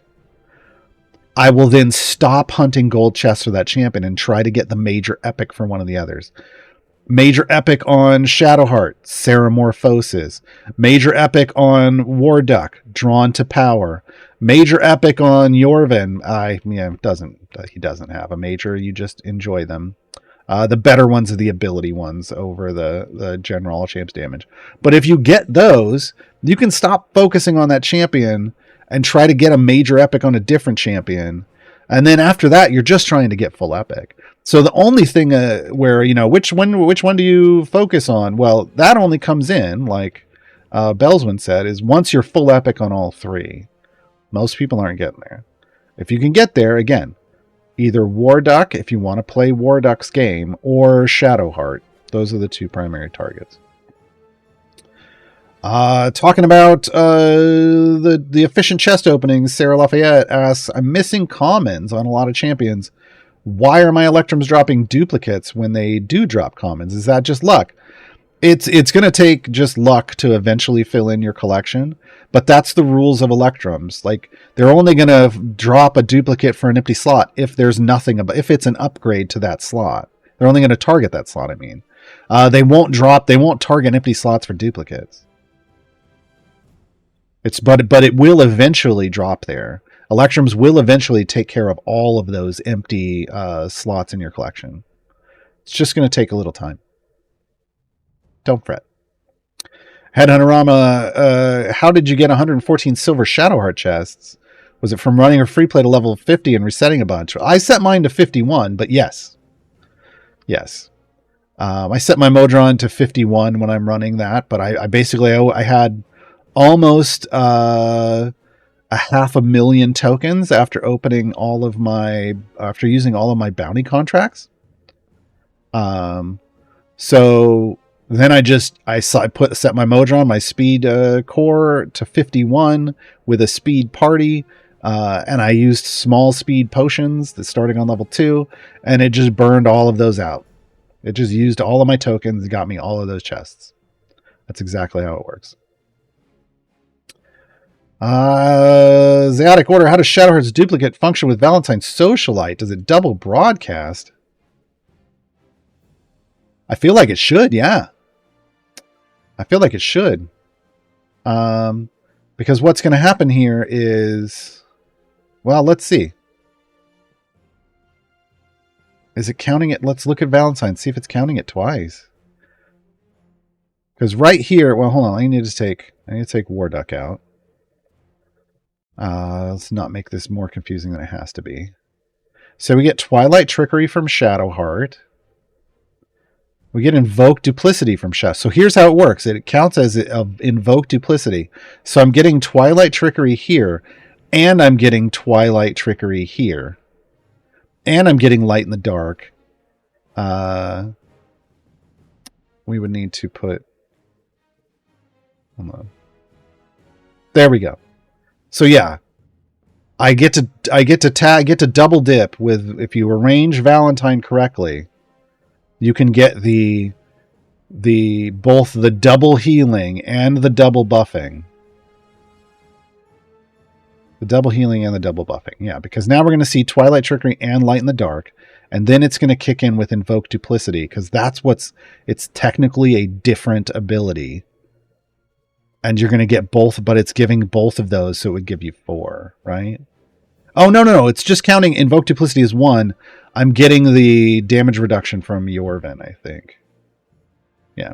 B: I will then stop hunting gold chests for that champion and try to get the major epic for one of the others. Major epic on Shadowheart, Ceramorphosis. Major epic on Warduke, Drawn to Power. Major epic on Yorven. He doesn't have a major. You just enjoy them. The better ones are the ability ones over the general all champs damage. But if you get those, you can stop focusing on that champion and try to get a major epic on a different champion. And then after that, you're just trying to get full epic. So the only thing where, which one do you focus on? Well, that only comes in, like Belswin said, is once you're full epic on all three. Most people aren't getting there. If you can get there, again, either Warduke, if you want to play Warduke's game, or Shadowheart. Those are the two primary targets. Talking about the efficient chest openings, Sarah Lafayette asks, I'm missing commons on a lot of champions. Why are my Electrums dropping duplicates when they do drop commons? Is that just luck? It's going to take just luck to eventually fill in your collection, but that's the rules of Electrums. Like, they're only going to drop a duplicate for an empty slot if there's nothing about, if it's an upgrade to that slot. They're only going to target that slot, I mean. They won't target empty slots for duplicates. But it will eventually drop there. Electrums will eventually take care of all of those empty slots in your collection. It's just going to take a little time. Don't fret. Headhunterama, how did you get 114 silver Shadowheart chests? Was it from running a free play to level 50 and resetting a bunch? I set mine to 51, but yes. Yes. I set my Modron to 51 when I'm running that, but I basically had almost a 500,000 tokens after using all of my bounty contracts. So then I set my Modron, my speed core to 51 with a speed party, and I used small speed potions that's starting on level 2, and it just burned all of those out. It just used all of my tokens, got me all of those chests. That's exactly how it works. Zeotic Order, how does Shadowheart's duplicate function with Valentine's Socialite? Does it double broadcast? I feel like it should, yeah. I feel like it should. Because what's going to happen here is... Well, let's see. Is it counting it? Let's look at Valentine, see if it's counting it twice. Because right here, well, hold on. I need to take Warduke out. Let's not make this more confusing than it has to be. So we get Twilight Trickery from Shadowheart. We get Invoke Duplicity from Shadow. So here's how it works. It counts as Invoke Duplicity. So I'm getting Twilight Trickery here, and I'm getting Twilight Trickery here. And I'm getting Light in the Dark. We would need to put... Hold on. There we go. So yeah, I get to double dip with, if you arrange Valentine correctly, you can get both the double healing and the double buffing. The double healing and the double buffing. Yeah, because now we're going to see Twilight Trickery and Light in the Dark, and then it's going to kick in with Invoke Duplicity, because it's technically a different ability. And you're going to get both, but it's giving both of those, so it would give you 4, right? Oh, no. It's just counting Invoke Duplicity as 1. I'm getting the damage reduction from Yorven, I think. Yeah.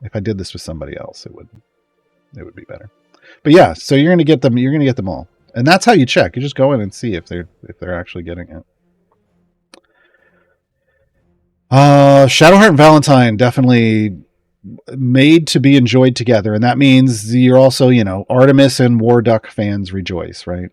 B: If I did this with somebody else, it would be better. But yeah, so you're going to get them. You're going to get them all. And that's how you check. You just go in and see if they're actually getting it. Shadowheart and Valentine definitely made to be enjoyed together, and that means you're also, Artemis and Warduke fans rejoice, right?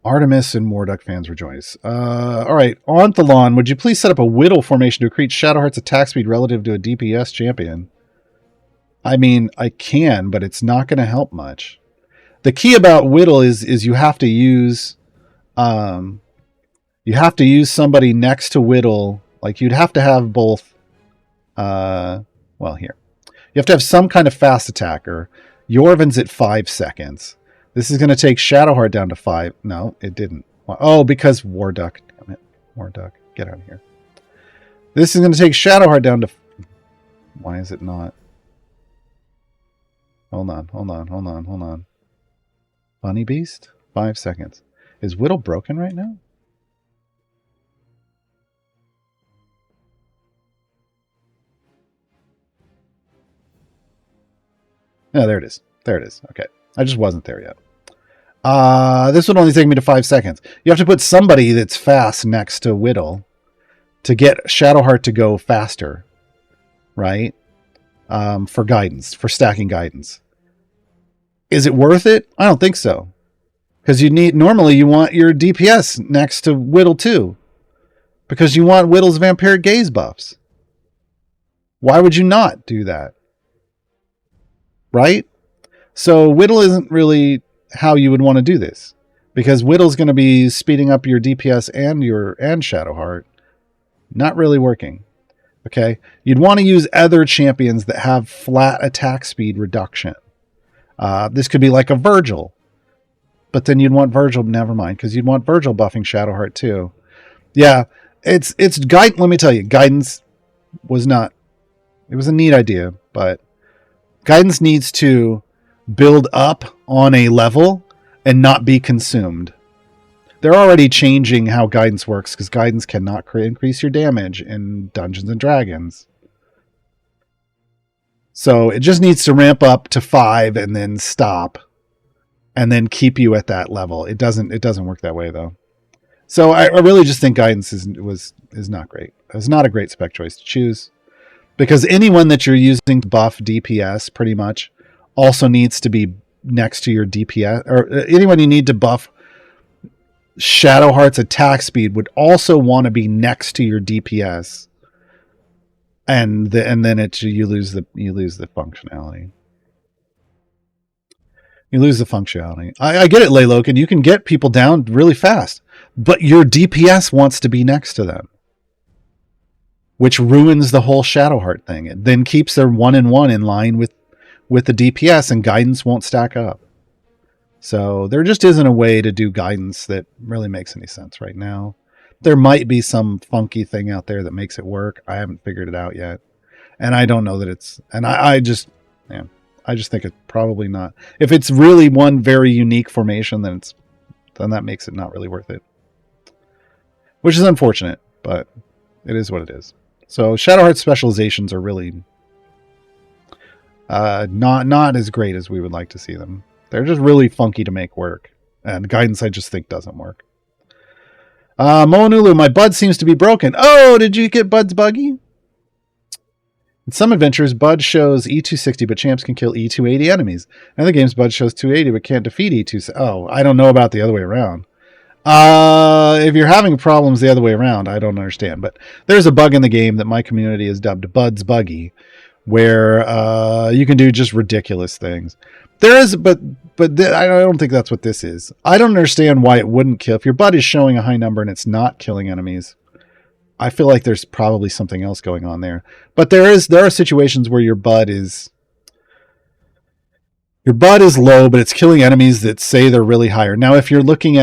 B: Artemis and Warduke fans rejoice. All right, on the lawn, would you please set up a Whittle formation to increase Shadowheart's attack speed relative to a DPS champion? I mean, I can, but it's not going to help much. The key about Whittle is you have to use somebody next to Whittle. Like, you'd have to have both. Here. You have to have some kind of fast attacker. Yorven's at 5 seconds. This is going to take Shadowheart down to 5. No, it didn't. Oh, because Warduke. Damn it. Warduke, get out of here. This is going to take Shadowheart down to... Why is it not? Hold on. Bunny Beast? 5 seconds. Is Whittle broken right now? No, there it is. Okay. I just wasn't there yet. This would only take me to 5 seconds. You have to put somebody that's fast next to Whittle to get Shadowheart to go faster, right? For guidance, for stacking guidance. Is it worth it? I don't think so. Because normally you want your DPS next to Whittle too. Because you want Whittle's Vampiric Gaze buffs. Why would you not do that? Right? So Whittle isn't really how you would want to do this, because Whittle's going to be speeding up your DPS and Shadowheart. Not really working. Okay? You'd want to use other champions that have flat attack speed reduction. This could be like a Virgil. But then you'd want Virgil, never mind, because you'd want Virgil buffing Shadowheart too. Yeah, it's guidance. Let me tell you, guidance was not, it was a neat idea, but guidance needs to build up on a level and not be consumed. They're already changing how guidance works, because guidance cannot increase your damage in Dungeons and Dragons. So it just needs to ramp up to 5 and then stop, and then keep you at that level. It doesn't work that way though. So I really just think guidance is not great. It's not a great spec choice to choose, because anyone that you're using to buff DPS pretty much also needs to be next to your DPS, or anyone you need to buff Shadowheart's attack speed would also want to be next to your DPS, and then you lose the functionality. You lose the functionality. I get it, Layloken. You can get people down really fast, but your DPS wants to be next to them, which ruins the whole Shadowheart thing. It then keeps their 1-in-1 in line with the DPS, and guidance won't stack up. So there just isn't a way to do guidance that really makes any sense right now. There might be some funky thing out there that makes it work. I haven't figured it out yet. And I don't know that it's... And I just think it's probably not. If it's really one very unique formation, then that makes it not really worth it. which is unfortunate, but it is what it is. So Shadowheart specializations are really not as great as we would like to see them. They're just really funky to make work, and guidance I just think doesn't work. Moanulu, my Bud seems to be broken. Oh, did you get Bud's buggy? In some adventures, Bud shows E260, but champs can kill E280 enemies. In other games, Bud shows 280, but can't defeat E260. Oh, I don't know about the other way around. If you're having problems the other way around, I don't understand. But there's a bug in the game that my community has dubbed Bud's Buggy, where you can do just ridiculous things. There is, but I don't think that's what this is. I don't understand why it wouldn't kill. If your Bud is showing a high number and it's not killing enemies, I feel like there's probably something else going on there. But there are situations where your Bud is low, but it's killing enemies that say they're really higher. Now, if you're looking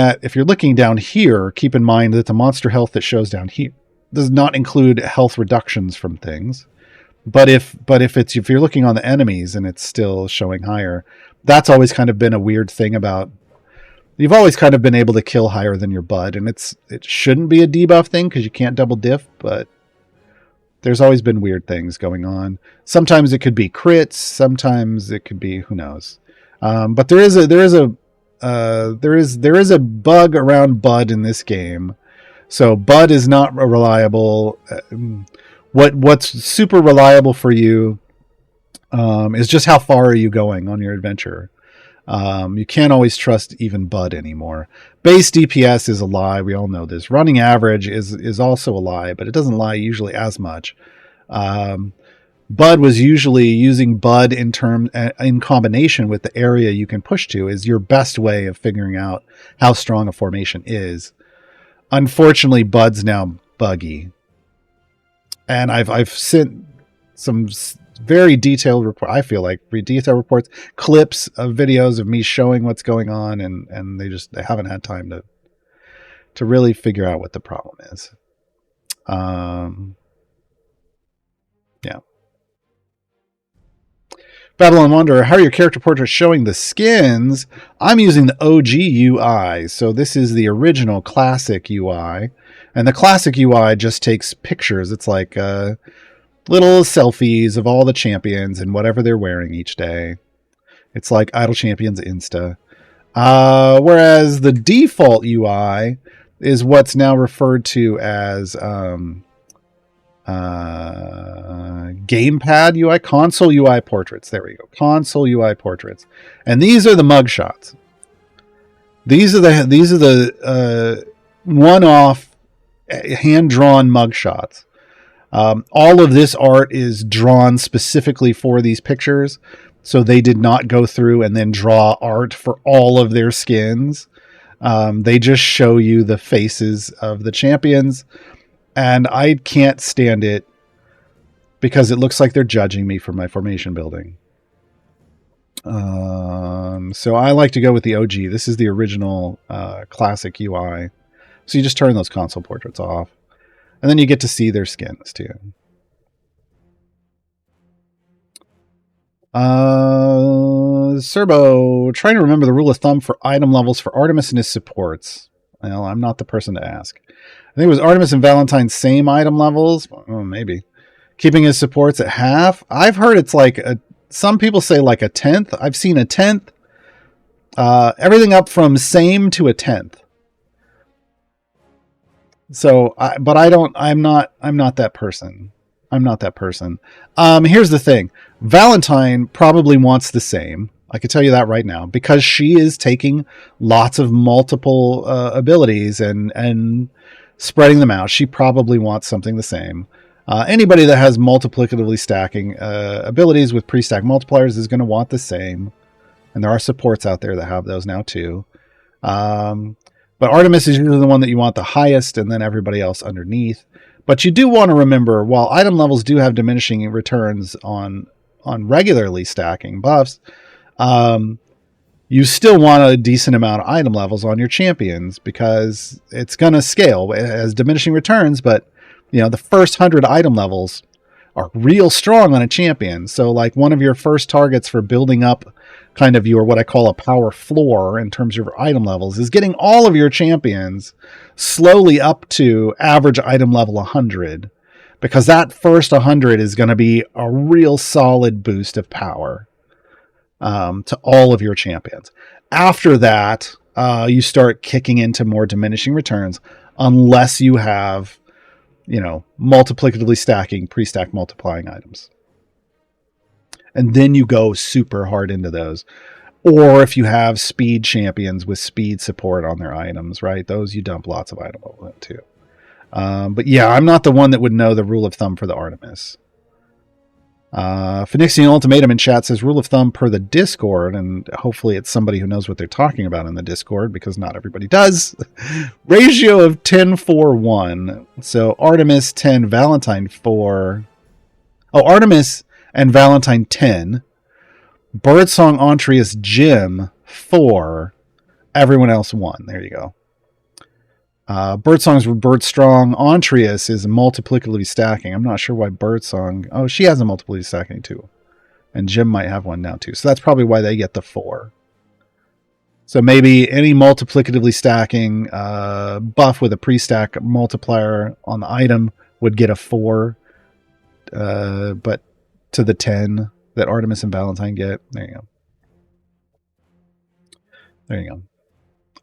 B: down here, keep in mind that the monster health that shows down here does not include health reductions from things. But if you're looking on the enemies and it's still showing higher, that's always kind of been a weird thing about. You've always kind of been able to kill higher than your Bud, and it shouldn't be a debuff thing because you can't double diff, but there's always been weird things going on. Sometimes it could be crits, sometimes it could be who knows. But there is a bug around Bud in this game, so Bud is not reliable. What's super reliable for you is just how far are you going on your adventure. You can't always trust even Bud anymore. Base DPS is a lie. We all know this. Running average is also a lie, but it doesn't lie usually as much. Bud was usually using Bud in combination with the area you can push to is your best way of figuring out how strong a formation is. Unfortunately, Bud's now buggy. And I've sent some very detailed report. I feel like detailed reports, clips of videos of me showing what's going on, and they haven't had time to really figure out what the problem is. Yeah. Babylon Wanderer, how are your character portraits showing the skins? I'm using the OG UI, so this is the original classic UI, and the classic UI just takes pictures. It's like little selfies of all the champions and whatever they're wearing each day. It's like Idle Champions Insta. Whereas the default UI is what's now referred to as gamepad UI, console UI portraits. There we go. Console UI portraits. And these are the mugshots. These are the one-off hand-drawn mugshots. All of this art is drawn specifically for these pictures, so they did not go through and then draw art for all of their skins. They just show you the faces of the champions, and I can't stand it because it looks like they're judging me for my formation building. So I like to go with the OG. This is the original classic UI. So you just turn those console portraits off. And then you get to see their skins too. Serbo, trying to remember the rule of thumb for item levels for Artemis and his supports. Well, I'm not the person to ask. I think it was Artemis and Valentine's same item levels. Oh, maybe. Keeping his supports at half. I've heard it's like some people say like a 10th. I've seen a 10th. Everything up from same to a 10th. So, I'm not that person. I'm not that person. Here's the thing. Valentine probably wants the same. I can tell you that right now, because she is taking lots of multiple abilities and spreading them out. She probably wants something the same. Anybody that has multiplicatively stacking abilities with pre-stack multipliers is going to want the same. And there are supports out there that have those now too. But Artemis is usually the one that you want the highest, and then everybody else underneath. But you do want to remember, while item levels do have diminishing returns on regularly stacking buffs, you still want a decent amount of item levels on your champions, because it's going to scale. It has diminishing returns, but the first 100 item levels are real strong on a champion. So like one of your first targets for building up kind of your, what I call a power floor in terms of your item levels, is getting all of your champions slowly up to average item level 100, because that first 100 is going to be a real solid boost of power to all of your champions. After that, you start kicking into more diminishing returns unless you have, multiplicatively stacking, pre-stack multiplying items. And then you go super hard into those. Or if you have speed champions with speed support on their items, right? Those you dump lots of item level into. But yeah, I'm not the one that would know the rule of thumb for the Artemis. Phoenixian Ultimatum in chat says rule of thumb per the Discord, and hopefully it's somebody who knows what they're talking about in the Discord, because not everybody does. Ratio of 10-4-1. So Artemis 10, Valentine 4. Oh, Artemis and Valentine 10. Birdsong, Entreus, Jim 4. Everyone else 1. There you go. Birdsong's Birdstrong. Entreus is multiplicatively stacking. I'm not sure why Birdsong... Oh, she has a multiplicatively stacking too. And Jim might have one now too. So that's probably why they get the 4. So maybe any multiplicatively stacking buff with a pre-stack multiplier on the item would get a 4. But to the 10 that Artemis and Valentine get. There you go. There you go.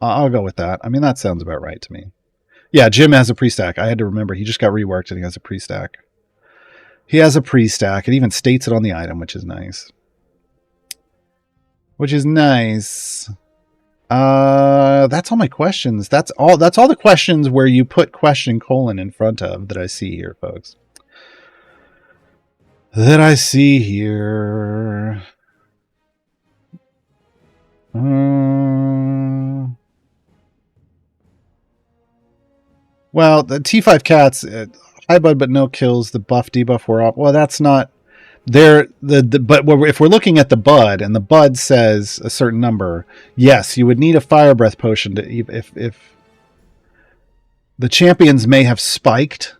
B: I'll go with that. I mean, that sounds about right to me. Yeah, Jim has a pre-stack. I had to remember. He just got reworked and he has a pre-stack. He has a pre-stack. It even states it on the item, which is nice. Which is nice. That's all my questions. That's all the questions where you put question : in front of that I see here, folks. That I see here. Well, the T5 cats, high bud but no kills. The buff debuff were off. Well, that's not there. But if we're looking at the bud and the bud says a certain number, yes, you would need a fire breath potion to if the champions may have spiked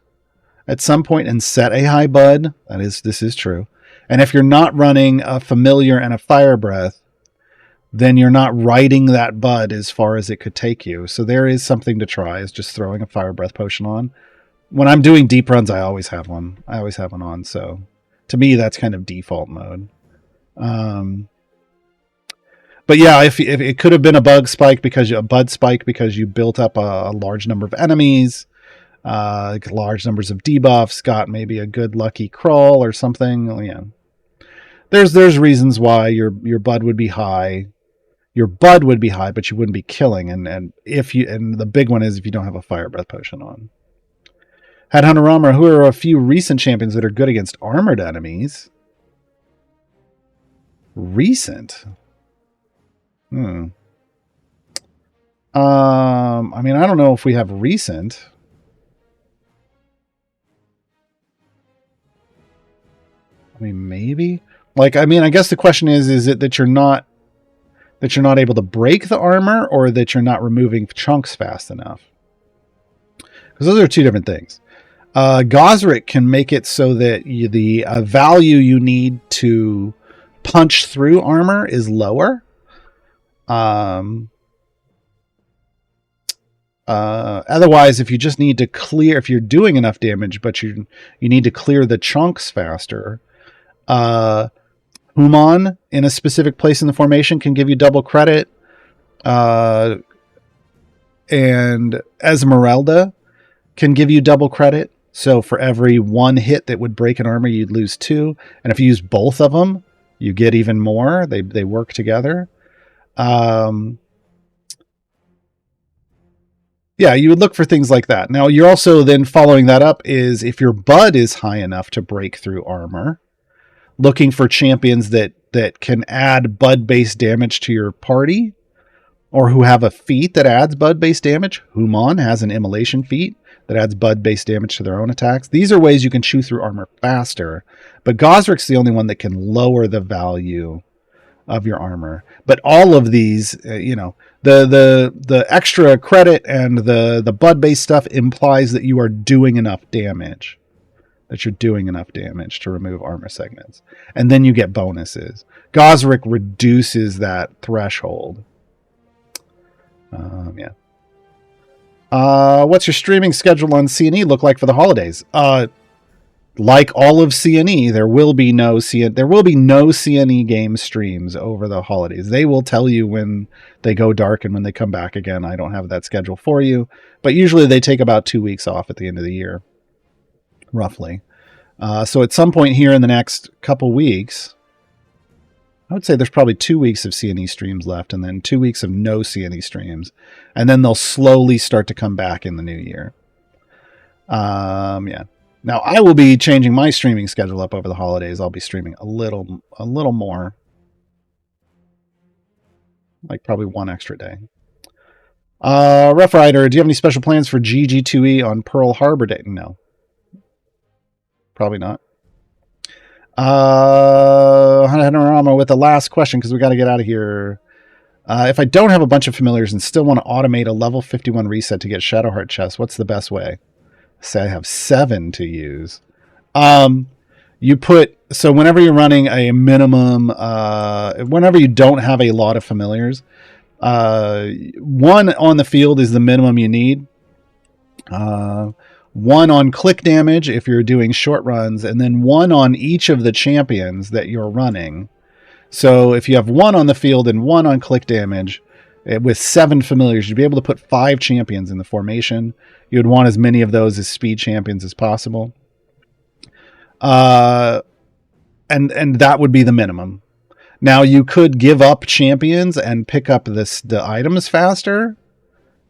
B: at some point and set a high bud. This is true. And if you're not running a familiar and a fire breath, then you're not riding that bud as far as it could take you. So there is something to try, is just throwing a fire breath potion on. When I'm doing deep runs, I always have one. I always have one on. So to me, that's kind of default mode. But yeah, if it could have been a bud spike because you built up a large number of enemies, large numbers of debuffs, got maybe a good lucky crawl or something. Yeah, there's reasons why your bud would be high. Your bud would be high, but you wouldn't be killing. And the big one is if you don't have a fire breath potion on. Headhunter Rammer, who are a few recent champions that are good against armored enemies? Recent? I mean, I don't know if we have recent. I mean, maybe. I guess the question is it that you're not able to break the armor, or that you're not removing chunks fast enough? Because those are two different things. Gosrick can make it so that the value you need to punch through armor is lower. Otherwise, if you just need to clear, if you're doing enough damage, but you need to clear the chunks faster, Human in a specific place in the formation can give you double credit. And Esmeralda can give you double credit. So for every one hit that would break an armor, you'd lose 2. And if you use both of them, you get even more. They work together. Yeah, you would look for things like that. Now, you're also then following that up is if your bud is high enough to break through armor, looking for champions that can add bud-based damage to your party, or who have a feat that adds bud-based damage. Human has an immolation feat that adds bud-based damage to their own attacks. These are ways you can chew through armor faster, but Gosrick's the only one that can lower the value of your armor. But all of these, the extra credit and the bud-based stuff implies that you are doing enough damage. that you're doing enough damage to remove armor segments. And then you get bonuses. Gosrick reduces that threshold. Yeah. What's your streaming schedule on CNE look like for the holidays? Like all of CNE, there will be no CNE game streams over the holidays. They will tell you when they go dark and when they come back again. I don't have that schedule for you, but usually they take about 2 weeks off at the end of the year, roughly. So at some point here in the next couple weeks, I would say there's probably 2 weeks of CNE streams left, and then 2 weeks of no CNE streams, and then they'll slowly start to come back in the new year. Yeah. Now, I will be changing my streaming schedule up over the holidays. I'll be streaming a little more. Like probably one extra day. Rough Rider, do you have any special plans for GG2E on Pearl Harbor Day? No. Probably not. Hanorama with the last question, because we got to get out of here. If I don't have a bunch of familiars and still want to automate a level 51 reset to get Shadowheart chest, what's the best way? Say I have 7 to use. You put, so whenever you're running a minimum, whenever you don't have a lot of familiars, 1 on the field is the minimum you need. 1 on click damage if you're doing short runs, and then 1 on each of the champions that you're running. So if you have 1 on the field and 1 on click damage, with 7 familiars, you'd be able to put 5 champions in the formation. You would want as many of those as speed champions as possible. And that would be the minimum. Now you could give up champions and pick up the items faster.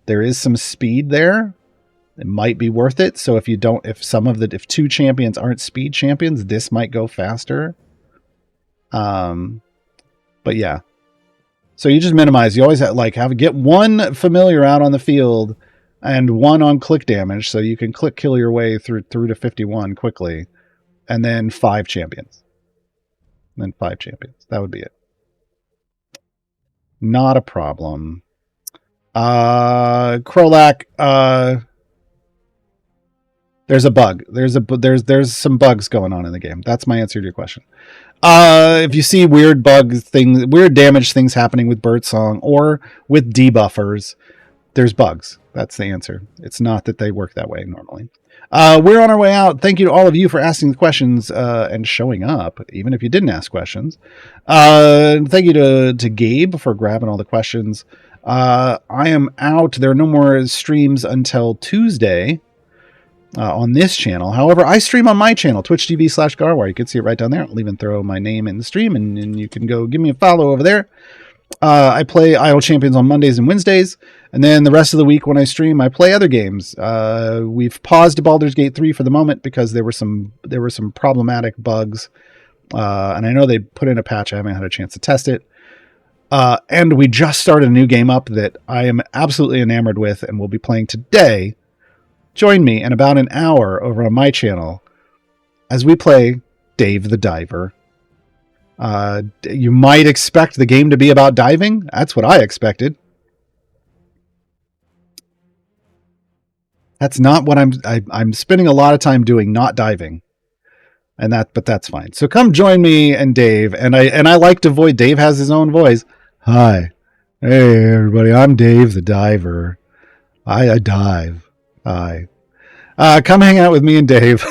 B: There is some speed there. It might be worth it. So if 2 champions aren't speed champions, this might go faster. But yeah. So you just minimize. You always get 1 familiar out on the field and 1 on click damage, so you can click kill your way through to 51 quickly, and then 5 champions. And then 5 champions. That would be it. Not a problem. Krolak, there's a bug. There's some bugs going on in the game. That's my answer to your question. If you see weird damage things happening with Birdsong or with debuffers, there's bugs. That's the answer. It's not that they work that way normally. We're on our way out. Thank you to all of you for asking the questions and showing up, even if you didn't ask questions. Thank you to Gabe for grabbing all the questions. I am out. There are no more streams until Tuesday. On this channel. However, I stream on my channel, twitch.tv/Gaarawarr. You can see it right down there. I'll even throw my name in the stream, and you can go give me a follow over there. I play Idle Champions on Mondays and Wednesdays, and then the rest of the week when I stream, I play other games. We've paused Baldur's Gate 3 for the moment because there were some problematic bugs, and I know they put in a patch. I haven't had a chance to test it. And we just started a new game up that I am absolutely enamored with, and we'll be playing today. Join me in about an hour over on my channel as we play Dave the Diver. You might expect the game to be about diving. That's what I expected. That's not what I'm spending a lot of time doing, not diving. But that's fine. So come join me and Dave. And I like to voice. Dave has his own voice. Hi. Hey everybody, I'm Dave the Diver. I dive. Hi. Come hang out with me and Dave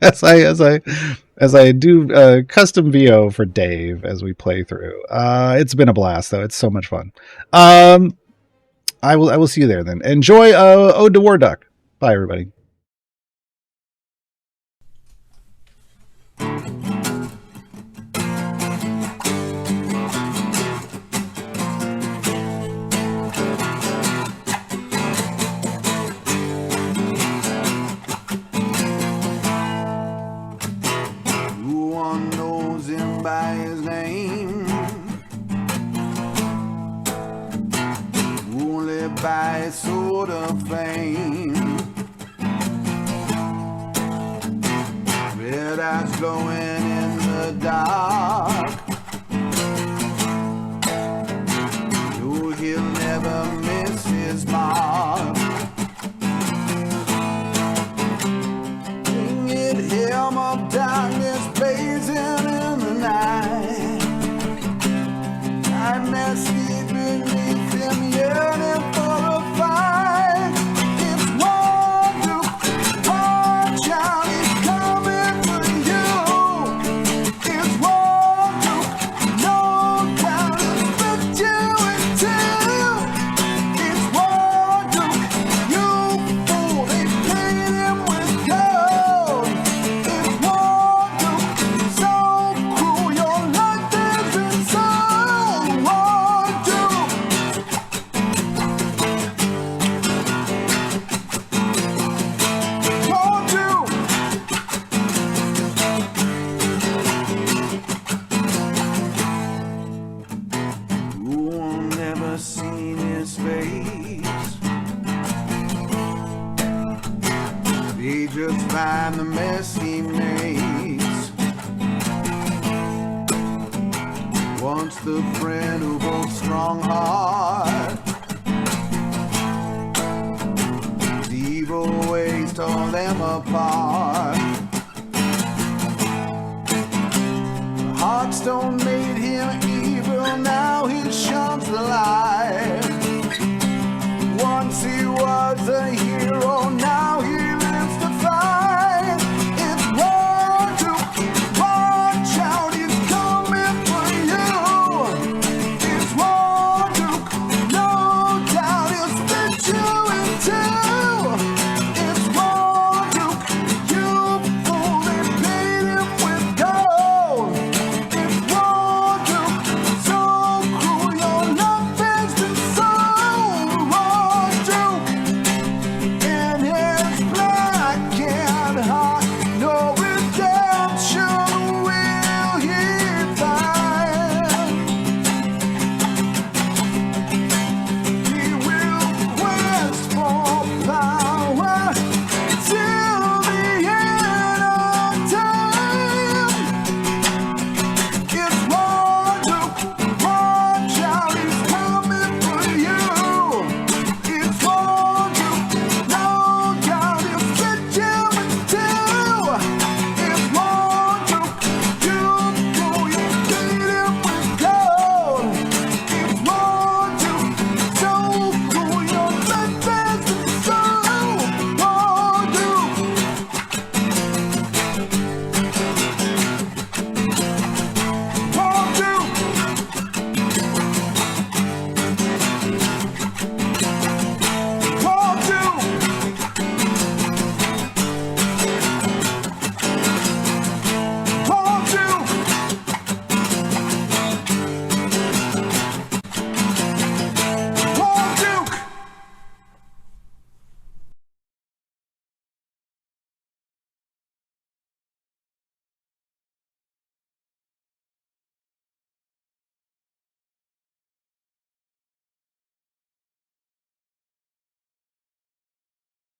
B: as I do custom VO for Dave as we play through. It's been a blast though. It's so much fun. I will see you there then. Enjoy Ode to Warduke. Bye everybody.
A: By his name, only by his sword of fame. he just find the mess he makes. Once the friend who both strong heart, his evil ways tore them apart. The Heartstone made him evil, now he shuns the light. Once he was a